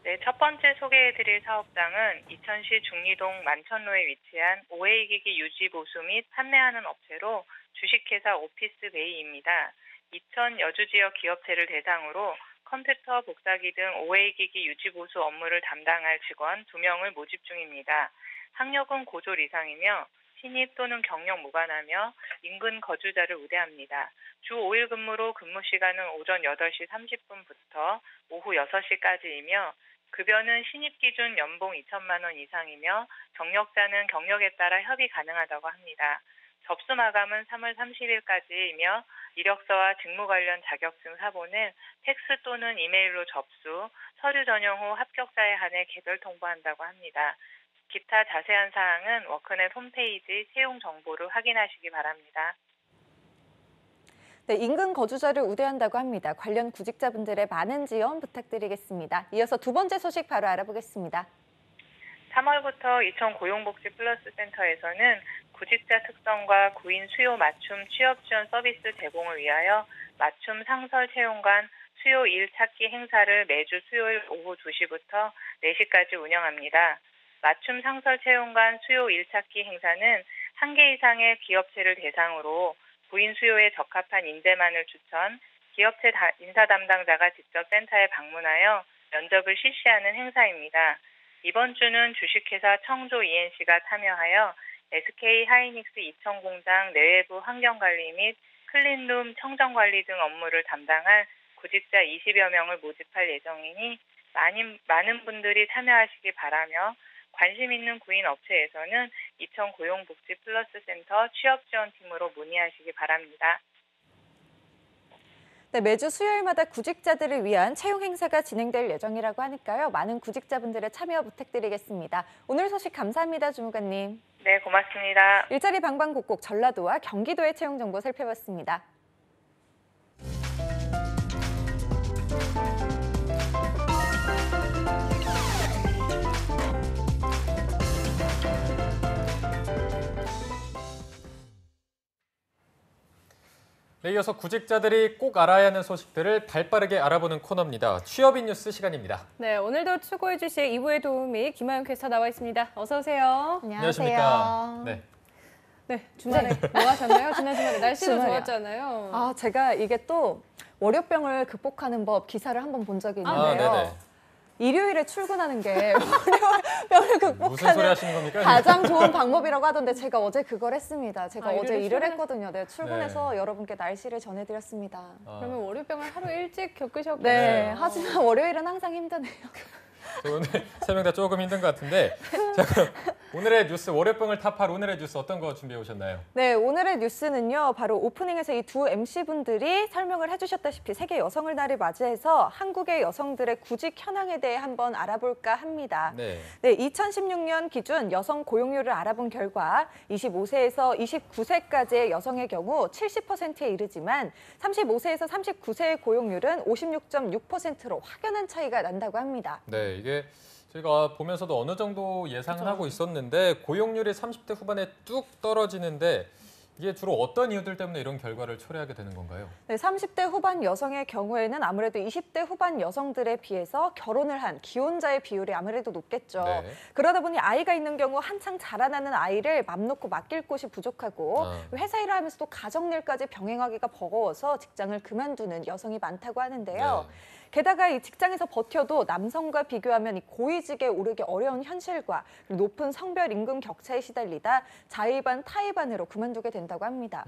네, 첫 번째 소개해드릴 사업장은 이천시 중리동 만천로에 위치한 OA기기 유지 보수 및 판매하는 업체로 주식회사 오피스베이입니다. 이천 여주 지역 기업체를 대상으로 컴퓨터, 복사기 등 OA기기 유지 보수 업무를 담당할 직원 2명을 모집 중입니다. 학력은 고졸 이상이며 신입 또는 경력 무관하며 인근 거주자를 우대합니다. 주 5일 근무로 근무 시간은 오전 8시 30분부터 오후 6시까지이며 급여는 신입 기준 연봉 2천만 원 이상이며 경력자는 경력에 따라 협의 가능하다고 합니다. 접수 마감은 3월 30일까지이며 이력서와 직무 관련 자격증 사본은 팩스 또는 이메일로 접수, 서류 전형 후 합격자에 한해 개별 통보한다고 합니다. 기타 자세한 사항은 워크넷 홈페이지 채용 정보를 확인하시기 바랍니다. 네, 인근 거주자를 우대한다고 합니다. 관련 구직자분들의 많은 지원 부탁드리겠습니다. 이어서 두 번째 소식 바로 알아보겠습니다. 3월부터 이천 고용복지 플러스 센터에서는 구직자 특성과 구인 수요 맞춤 취업 지원 서비스 제공을 위하여 맞춤 상설 채용관 수요 일 찾기 행사를 매주 수요일 오후 2시부터 4시까지 운영합니다. 맞춤 상설 채용관 수요 일 찾기 행사는 1개 이상의 기업체를 대상으로 구인 수요에 적합한 인재만을 추천, 기업체 인사 담당자가 직접 센터에 방문하여 면접을 실시하는 행사입니다. 이번 주는 주식회사 청조 ENC가 참여하여 SK 하이닉스 이천 공장 내외부 환경관리 및 클린룸 청정관리 등 업무를 담당할 구직자 20여 명을 모집할 예정이니 많은 분들이 참여하시기 바라며 관심 있는 구인 업체에서는 이천 고용복지 플러스 센터 취업지원팀으로 문의하시기 바랍니다. 네, 매주 수요일마다 구직자들을 위한 채용 행사가 진행될 예정이라고 하니까요. 많은 구직자분들의 참여 부탁드리겠습니다. 오늘 소식 감사합니다, 주무관님. 네, 고맙습니다. 일자리 방방곡곡 전라도와 경기도의 채용 정보 살펴봤습니다. 네, 이어서 구직자들이 꼭 알아야 하는 소식들을 발빠르게 알아보는 코너입니다. 취업인 뉴스 시간입니다. 네, 오늘도 추구해 주실 2부의 도우미 김하영 캐스터 나와 있습니다. 어서 오세요. 안녕하십니까. 네. 네, 주말에 뭐 하셨나요? 지난 주말에 날씨도 주말이요. 좋았잖아요. 아, 제가 이게 또 월요병을 극복하는 법 기사를 한번 본 적이 있는데요. 네네. 일요일에 출근하는 게 월요병을 무슨 소리 극복하는 하시는 겁니까? 가장 좋은 방법이라고 하던데 제가 어제 그걸 했습니다. 제가 어제 일요일에 일을 출근해- 했거든요. 네, 출근해서 여러분께 날씨를 전해드렸습니다. 그러면 월요병을 하루 일찍 겪으셨군요. 네, 하지만 월요일은 항상 힘드네요. 오늘 세 명 다 조금 힘든 것 같은데 자, 그럼 오늘의 뉴스, 월요병을 타파할 오늘의 뉴스 어떤 거 준비해 오셨나요? 네, 오늘의 뉴스는요. 바로 오프닝에서 이 두 MC분들이 설명을 해주셨다시피 세계 여성을 날을 맞이해서 한국의 여성들의 구직 현황에 대해 한번 알아볼까 합니다. 네. 네, 2016년 기준 여성 고용률을 알아본 결과 25세에서 29세까지의 여성의 경우 70%에 이르지만 35세에서 39세의 고용률은 56.6%로 확연한 차이가 난다고 합니다. 네, 이게 저희가 보면서도 어느 정도 예상을 하고 있었는데 고용률이 30대 후반에 뚝 떨어지는데 이게 주로 어떤 이유들 때문에 이런 결과를 초래하게 되는 건가요? 네, 30대 후반 여성의 경우에는 아무래도 20대 후반 여성들에 비해서 결혼을 한 기혼자의 비율이 아무래도 높겠죠. 네. 그러다 보니 아이가 있는 경우 한창 자라나는 아이를 맘 놓고 맡길 곳이 부족하고 회사 일을 하면서 또 가정일까지 병행하기가 버거워서 직장을 그만두는 여성이 많다고 하는데요. 네. 게다가 이 직장에서 버텨도 남성과 비교하면 이 고위직에 오르기 어려운 현실과 그리고 높은 성별 임금 격차에 시달리다 자의반 타의반으로 그만두게 된다고 합니다.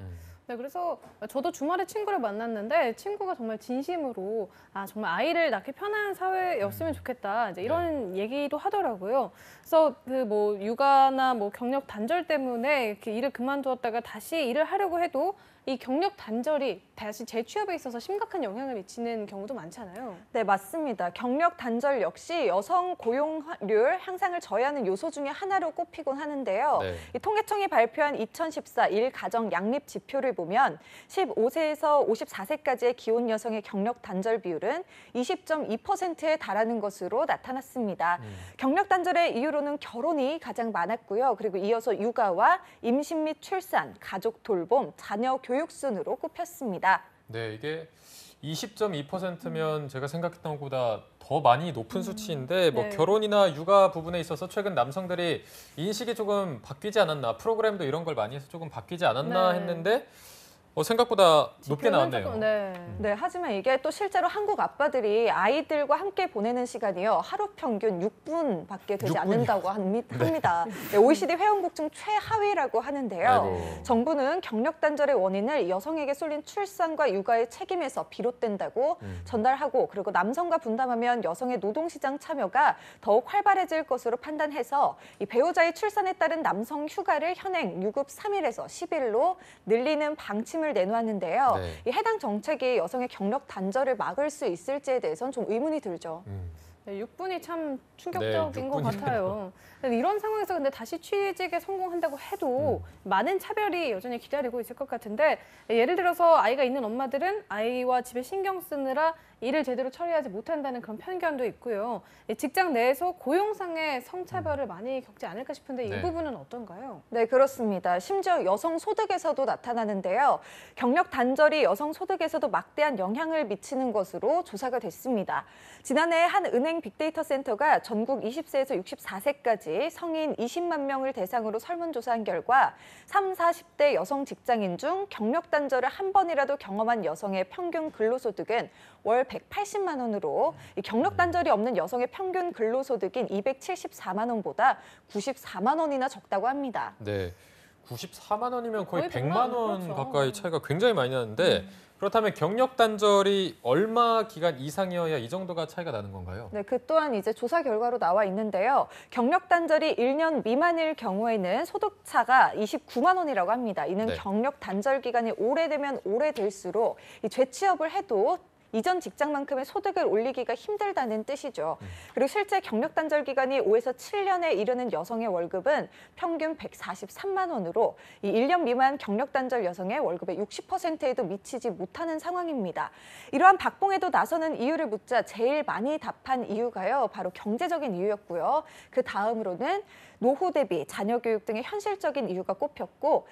네, 그래서 저도 주말에 친구를 만났는데 친구가 정말 진심으로 정말 아이를 낳기 편한 사회였으면 좋겠다 이제 이런 얘기도 하더라고요. 그래서 그 뭐 육아나 뭐 경력 단절 때문에 이렇게 일을 그만두었다가 다시 일을 하려고 해도 이 경력 단절이 다시 재취업에 있어서 심각한 영향을 미치는 경우도 많잖아요. 네, 맞습니다. 경력 단절 역시 여성 고용률 향상을 저해하는 요소 중에 하나로 꼽히곤 하는데요. 네. 이 통계청이 발표한 2014 일가정 양립 지표를 보면 15세에서 54세까지의 기혼 여성의 경력 단절 비율은 20.2%에 달하는 것으로 나타났습니다. 경력 단절의 이유로는 결혼이 가장 많았고요. 그리고 이어서 육아와 임신 및 출산, 가족 돌봄, 자녀 교육 순으로 꼽혔습니다. 네, 이게 20.2%면 제가 생각했던 것보다 더 많이 높은 수치인데 뭐 네. 결혼이나 육아 부분에 있어서 최근 남성들이 인식이 조금 바뀌지 않았나, 프로그램도 이런 걸 많이 해서 조금 바뀌지 않았나 네. 했는데 생각보다 높게 지표는 나왔네요. 조금, 네. 네, 하지만 이게 또 실제로 한국 아빠들이 아이들과 함께 보내는 시간이요. 하루 평균 6분밖에 되지 6분이요? 않는다고 합니다. 네, OECD 회원국 중 최하위라고 하는데요. 아이고. 정부는 경력 단절의 원인을 여성에게 쏠린 출산과 육아의 책임에서 비롯된다고 전달하고 그리고 남성과 분담하면 여성의 노동시장 참여가 더욱 활발해질 것으로 판단해서 이 배우자의 출산에 따른 남성 휴가를 현행 유급 3일에서 10일로 늘리는 방침을 내놓았는데요. 네. 이 해당 정책이 여성의 경력 단절을 막을 수 있을지에 대해서는 좀 의문이 들죠. 네, 6분이 참 충격적인 것 같아요. 이런 상황에서 근데 다시 취직에 성공한다고 해도 많은 차별이 여전히 기다리고 있을 것 같은데 예를 들어서 아이가 있는 엄마들은 아이와 집에 신경 쓰느라 일을 제대로 처리하지 못한다는 그런 편견도 있고요. 직장 내에서 고용상의 성차별을 많이 겪지 않을까 싶은데 이 네. 부분은 어떤가요? 네, 그렇습니다. 심지어 여성 소득에서도 나타나는데요. 경력 단절이 여성 소득에서도 막대한 영향을 미치는 것으로 조사가 됐습니다. 지난해 한 은행 빅데이터 센터가 전국 20세에서 64세까지 성인 20만 명을 대상으로 설문조사한 결과 30, 40대 여성 직장인 중 경력 단절을 한 번이라도 경험한 여성의 평균 근로소득은 월 180만 원으로 이 경력 단절이 없는 여성의 평균 근로소득인 274만 원보다 94만 원이나 적다고 합니다. 네, 94만 원이면 거의 거의 100만 원 그렇죠. 가까이 차이가 굉장히 많이 나는데 그렇다면 경력 단절이 얼마 기간 이상이어야 이 정도가 차이가 나는 건가요? 네, 그 또한 이제 조사 결과로 나와 있는데요. 경력 단절이 1년 미만일 경우에는 소득차가 29만 원이라고 합니다. 이는 네. 경력 단절 기간이 오래되면 오래될수록 이 재취업을 해도 이전 직장만큼의 소득을 올리기가 힘들다는 뜻이죠. 그리고 실제 경력 단절 기간이 5에서 7년에 이르는 여성의 월급은 평균 143만 원으로 이 1년 미만 경력 단절 여성의 월급의 60%에도 미치지 못하는 상황입니다. 이러한 박봉에도 나서는 이유를 묻자 제일 많이 답한 이유가요. 바로 경제적인 이유였고요. 그 다음으로는 노후 대비, 자녀 교육 등의 현실적인 이유가 꼽혔고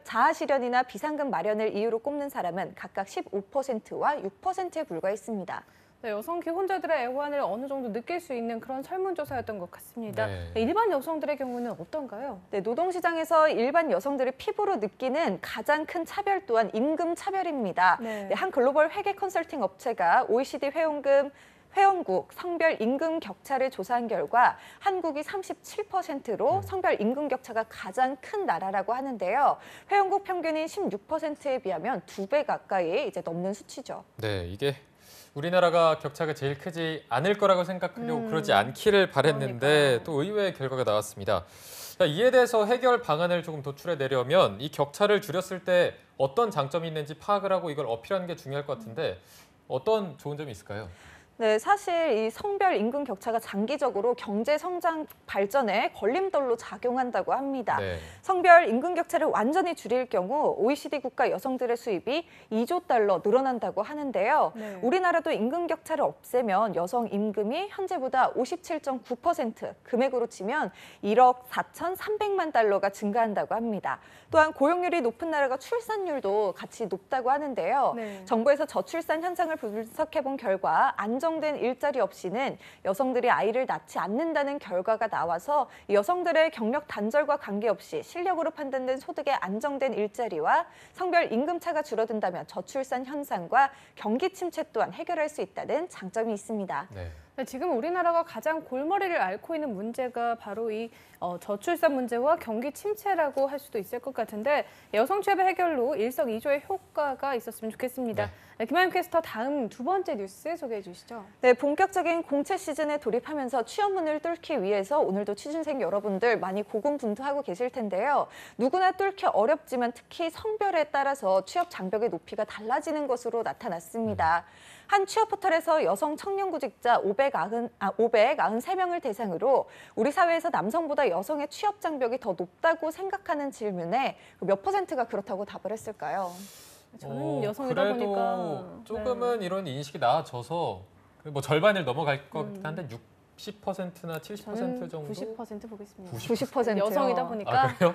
자아실현이나 비상금 마련을 이유로 꼽는 사람은 각각 15%와 6%에 불과했습니다. 네, 여성 기혼자들의 애환을 어느 정도 느낄 수 있는 그런 설문조사였던 것 같습니다. 네. 일반 여성들의 경우는 어떤가요? 네, 노동시장에서 일반 여성들이 피부로 느끼는 가장 큰 차별 또한 임금 차별입니다. 네. 한 글로벌 회계 컨설팅 업체가 OECD 회원국 성별 임금 격차를 조사한 결과 한국이 37%로 성별 임금 격차가 가장 큰 나라라고 하는데요. 회원국 평균인 16%에 비하면 2배 가까이 이제 넘는 수치죠. 네, 이게 우리나라가 격차가 제일 크지 않을 거라고 생각하려고 그러지 않기를 바랬는데 그러니까요. 또 의외의 결과가 나왔습니다. 자, 이에 대해서 해결 방안을 조금 도출해 내려면 이 격차를 줄였을 때 어떤 장점이 있는지 파악을 하고 이걸 어필하는 게 중요할 것 같은데 어떤 좋은 점이 있을까요? 네, 사실 이 성별 임금 격차가 장기적으로 경제 성장 발전에 걸림돌로 작용한다고 합니다. 네. 성별 임금 격차를 완전히 줄일 경우 OECD 국가 여성들의 수입이 2조 달러 늘어난다고 하는데요. 네. 우리나라도 임금 격차를 없애면 여성 임금이 현재보다 57.9% 금액으로 치면 1억 4,300만 달러가 증가한다고 합니다. 또한 고용률이 높은 나라가 출산율도 같이 높다고 하는데요. 네. 정부에서 저출산 현상을 분석해본 결과 안정된 일자리 없이는 여성들이 아이를 낳지 않는다는 결과가 나와서 여성들의 경력 단절과 관계없이 실력으로 판단된 소득의 안정된 일자리와 성별 임금차가 줄어든다면 저출산 현상과 경기 침체 또한 해결할 수 있다는 장점이 있습니다. 네. 네, 지금 우리나라가 가장 골머리를 앓고 있는 문제가 바로 이 저출산 문제와 경기 침체라고 할 수도 있을 것 같은데 여성 취업의 해결로 일석이조의 효과가 있었으면 좋겠습니다. 네, 김하영 캐스터 다음 두 번째 뉴스 소개해 주시죠. 네, 본격적인 공채 시즌에 돌입하면서 취업문을 뚫기 위해서 오늘도 취준생 여러분들 많이 고군분투하고 계실 텐데요. 누구나 뚫기 어렵지만 특히 성별에 따라서 취업 장벽의 높이가 달라지는 것으로 나타났습니다. 한 취업 포털에서 여성 청년 구직자 593명을 대상으로 우리 사회에서 남성보다 여성의 취업 장벽이 더 높다고 생각하는 질문에 몇 %가 그렇다고 답을 했을까요? 저는 여성이다 그래도 보니까 조금은 이런 인식이 나아져서 뭐 절반을 넘어갈 것 같긴 한데 60%나 70% 저는 정도? 90% 보겠습니다. 90%요. 여성이다 보니까. 아, 그래요?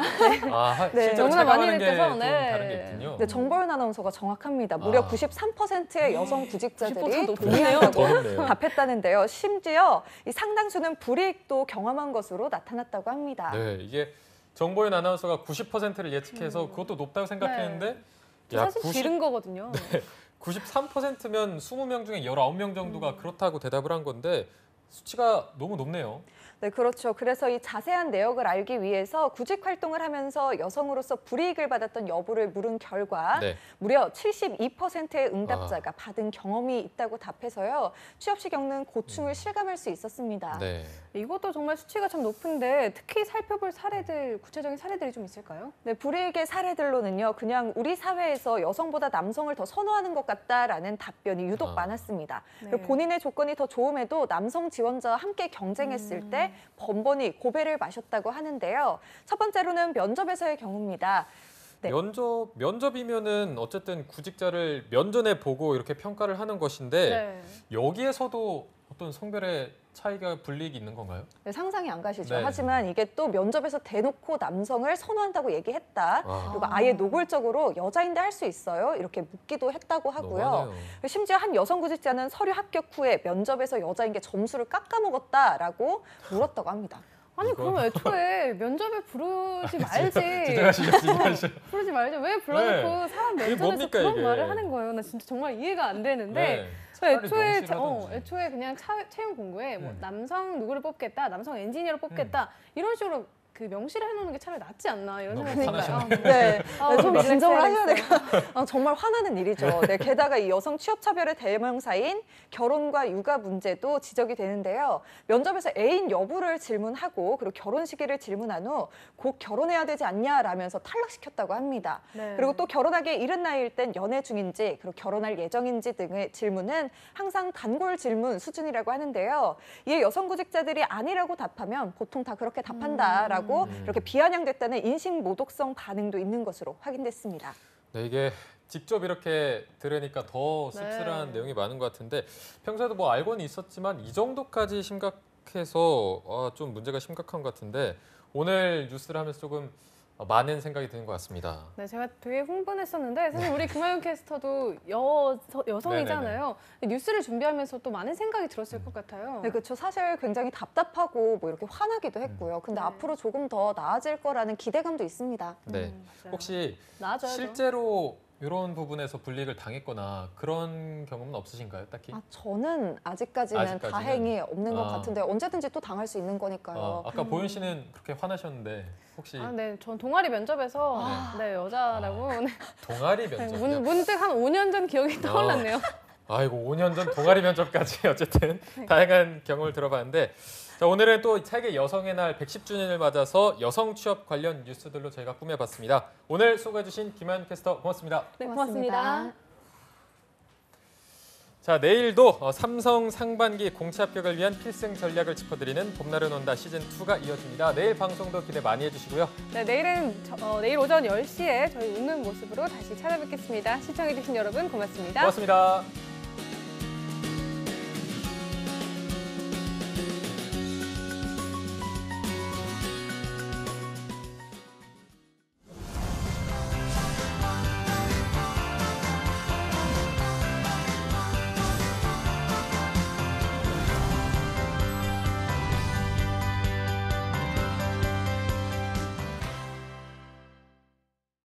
아, 네. 실제로 너무나 많이 체감하는 게 느껴서, 좀 네. 다른 게 있군요. 네, 정보윤 아나운서가 정확합니다. 무려 아. 93%의 여성 90% 구직자들이 높네요. 동의한다고 더 높네요. 답했다는데요. 심지어 이 상당수는 불이익도 경험한 것으로 나타났다고 합니다. 네, 이게 정보윤 아나운서가 90%를 예측해서 그것도 높다고 생각했는데 사실 지른 거거든요. 93%면 20명 중에 19명 정도가 그렇다고 대답을 한 건데 수치가 너무 높네요. 네, 그렇죠. 그래서 이 자세한 내역을 알기 위해서 구직 활동을 하면서 여성으로서 불이익을 받았던 여부를 물은 결과 네. 무려 72%의 응답자가 받은 경험이 있다고 답해서요. 취업 시 겪는 고충을 실감할 수 있었습니다. 네. 이것도 정말 수치가 참 높은데 특히 살펴볼 사례들, 구체적인 사례들이 좀 있을까요? 네, 불이익의 사례들로는요. 그냥 우리 사회에서 여성보다 남성을 더 선호하는 것 같다라는 답변이 유독 많았습니다. 네. 그리고 본인의 조건이 더 좋음에도 남성 지원자와 함께 경쟁했을 때 번번이 고배를 마셨다고 하는데요. 첫 번째로는 면접에서의 경우입니다. 네. 면접이면은 어쨌든 구직자를 면전에 보고 이렇게 평가를 하는 것인데 네. 여기에서도 어떤 성별의 차이가 불이익이 있는 건가요? 네, 상상이 안 가시죠. 네. 하지만 이게 또 면접에서 대놓고 남성을 선호한다고 얘기했다. 아. 그리고 아예 노골적으로 여자인데 할 수 있어요? 이렇게 묻기도 했다고 하고요. 너무하네요. 심지어 한 여성 구직자는 서류 합격 후에 면접에서 여자인 게 점수를 깎아먹었다라고 물었다고 합니다. 아니 그럼 애초에 면접에 부르지 말지. 진정하시죠. 부르지 말지. 왜 불러놓고 네. 사람 이게 면전에서 뭡니까, 그런 이게? 말을 하는 거예요? 나 진짜 정말 이해가 안 되는데 네. 차라리 명시라든지. 애초에 그냥 채용 공고에 뭐 음. 남성 누구를 뽑겠다, 남성 엔지니어를 뽑겠다 이런 식으로 그 명시를 해놓는 게 차라리 낫지 않나 이런 너무 생각이 들어요. 화나셨네요. 네, 좀 진정을 하셔야 릴렉스 돼요. 정말 화나는 일이죠. 네, 게다가 이 여성 취업 차별의 대명사인 결혼과 육아 문제도 지적이 되는데요. 면접에서 애인 여부를 질문하고 그리고 결혼 시기를 질문한 후 곧 결혼해야 되지 않냐라면서 탈락시켰다고 합니다. 네. 그리고 또 결혼하기에 이른 나이일 땐 연애 중인지 그리고 결혼할 예정인지 등의 질문은 항상 단골 질문 수준이라고 하는데요. 이에 여성 구직자들이 아니라고 답하면 보통 다 그렇게 답한다라고 이렇게 비아냥됐다는 인식 모독성 반응도 있는 것으로 확인됐습니다. 네, 이게 직접 이렇게 들으니까 더 씁쓸한 내용이 많은 것 같은데 평소에도 뭐 알고는 있었지만 이 정도까지 심각해서 좀 문제가 심각한 것 같은데 오늘 뉴스를 하면서 조금 많은 생각이 드는 것 같습니다. 네, 제가 되게 흥분했었는데 사실 우리 김하윤 캐스터도 여성이잖아요. 뉴스를 준비하면서 또 많은 생각이 들었을 것 같아요. 네, 그렇죠. 사실 굉장히 답답하고 뭐 이렇게 화나기도 했고요. 근데 앞으로 조금 더 나아질 거라는 기대감도 있습니다. 네, 맞아요. 혹시 나아져야죠. 실제로 이런 부분에서 불이익을 당했거나 그런 경험은 없으신가요, 딱히? 저는 아직까지는 아직까지는? 다행히 없는 것 아. 같은데 언제든지 또 당할 수 있는 거니까요. 아까 보윤 씨는 그렇게 화나셨는데 혹시 네, 전 동아리 면접에서 여자라고 동아리 면접이요? 문득 한 5년 전 기억이 떠올랐네요. 아이고 5년 전 동아리 면접까지 어쨌든 다양한 경험을 들어봤는데 자, 오늘은 또 세계 여성의 날 110주년을 맞아서 여성 취업 관련 뉴스들로 저희가 꾸며봤습니다. 오늘 수고해주신 김하윤 캐스터 고맙습니다. 네, 고맙습니다. 자, 내일도 삼성 상반기 공채 합격을 위한 필승 전략을 짚어드리는 봄날은 온다 시즌2가 이어집니다. 내일 방송도 기대 많이 해주시고요. 네, 내일 오전 10시에 저희 웃는 모습으로 다시 찾아뵙겠습니다. 시청해주신 여러분 고맙습니다. 고맙습니다.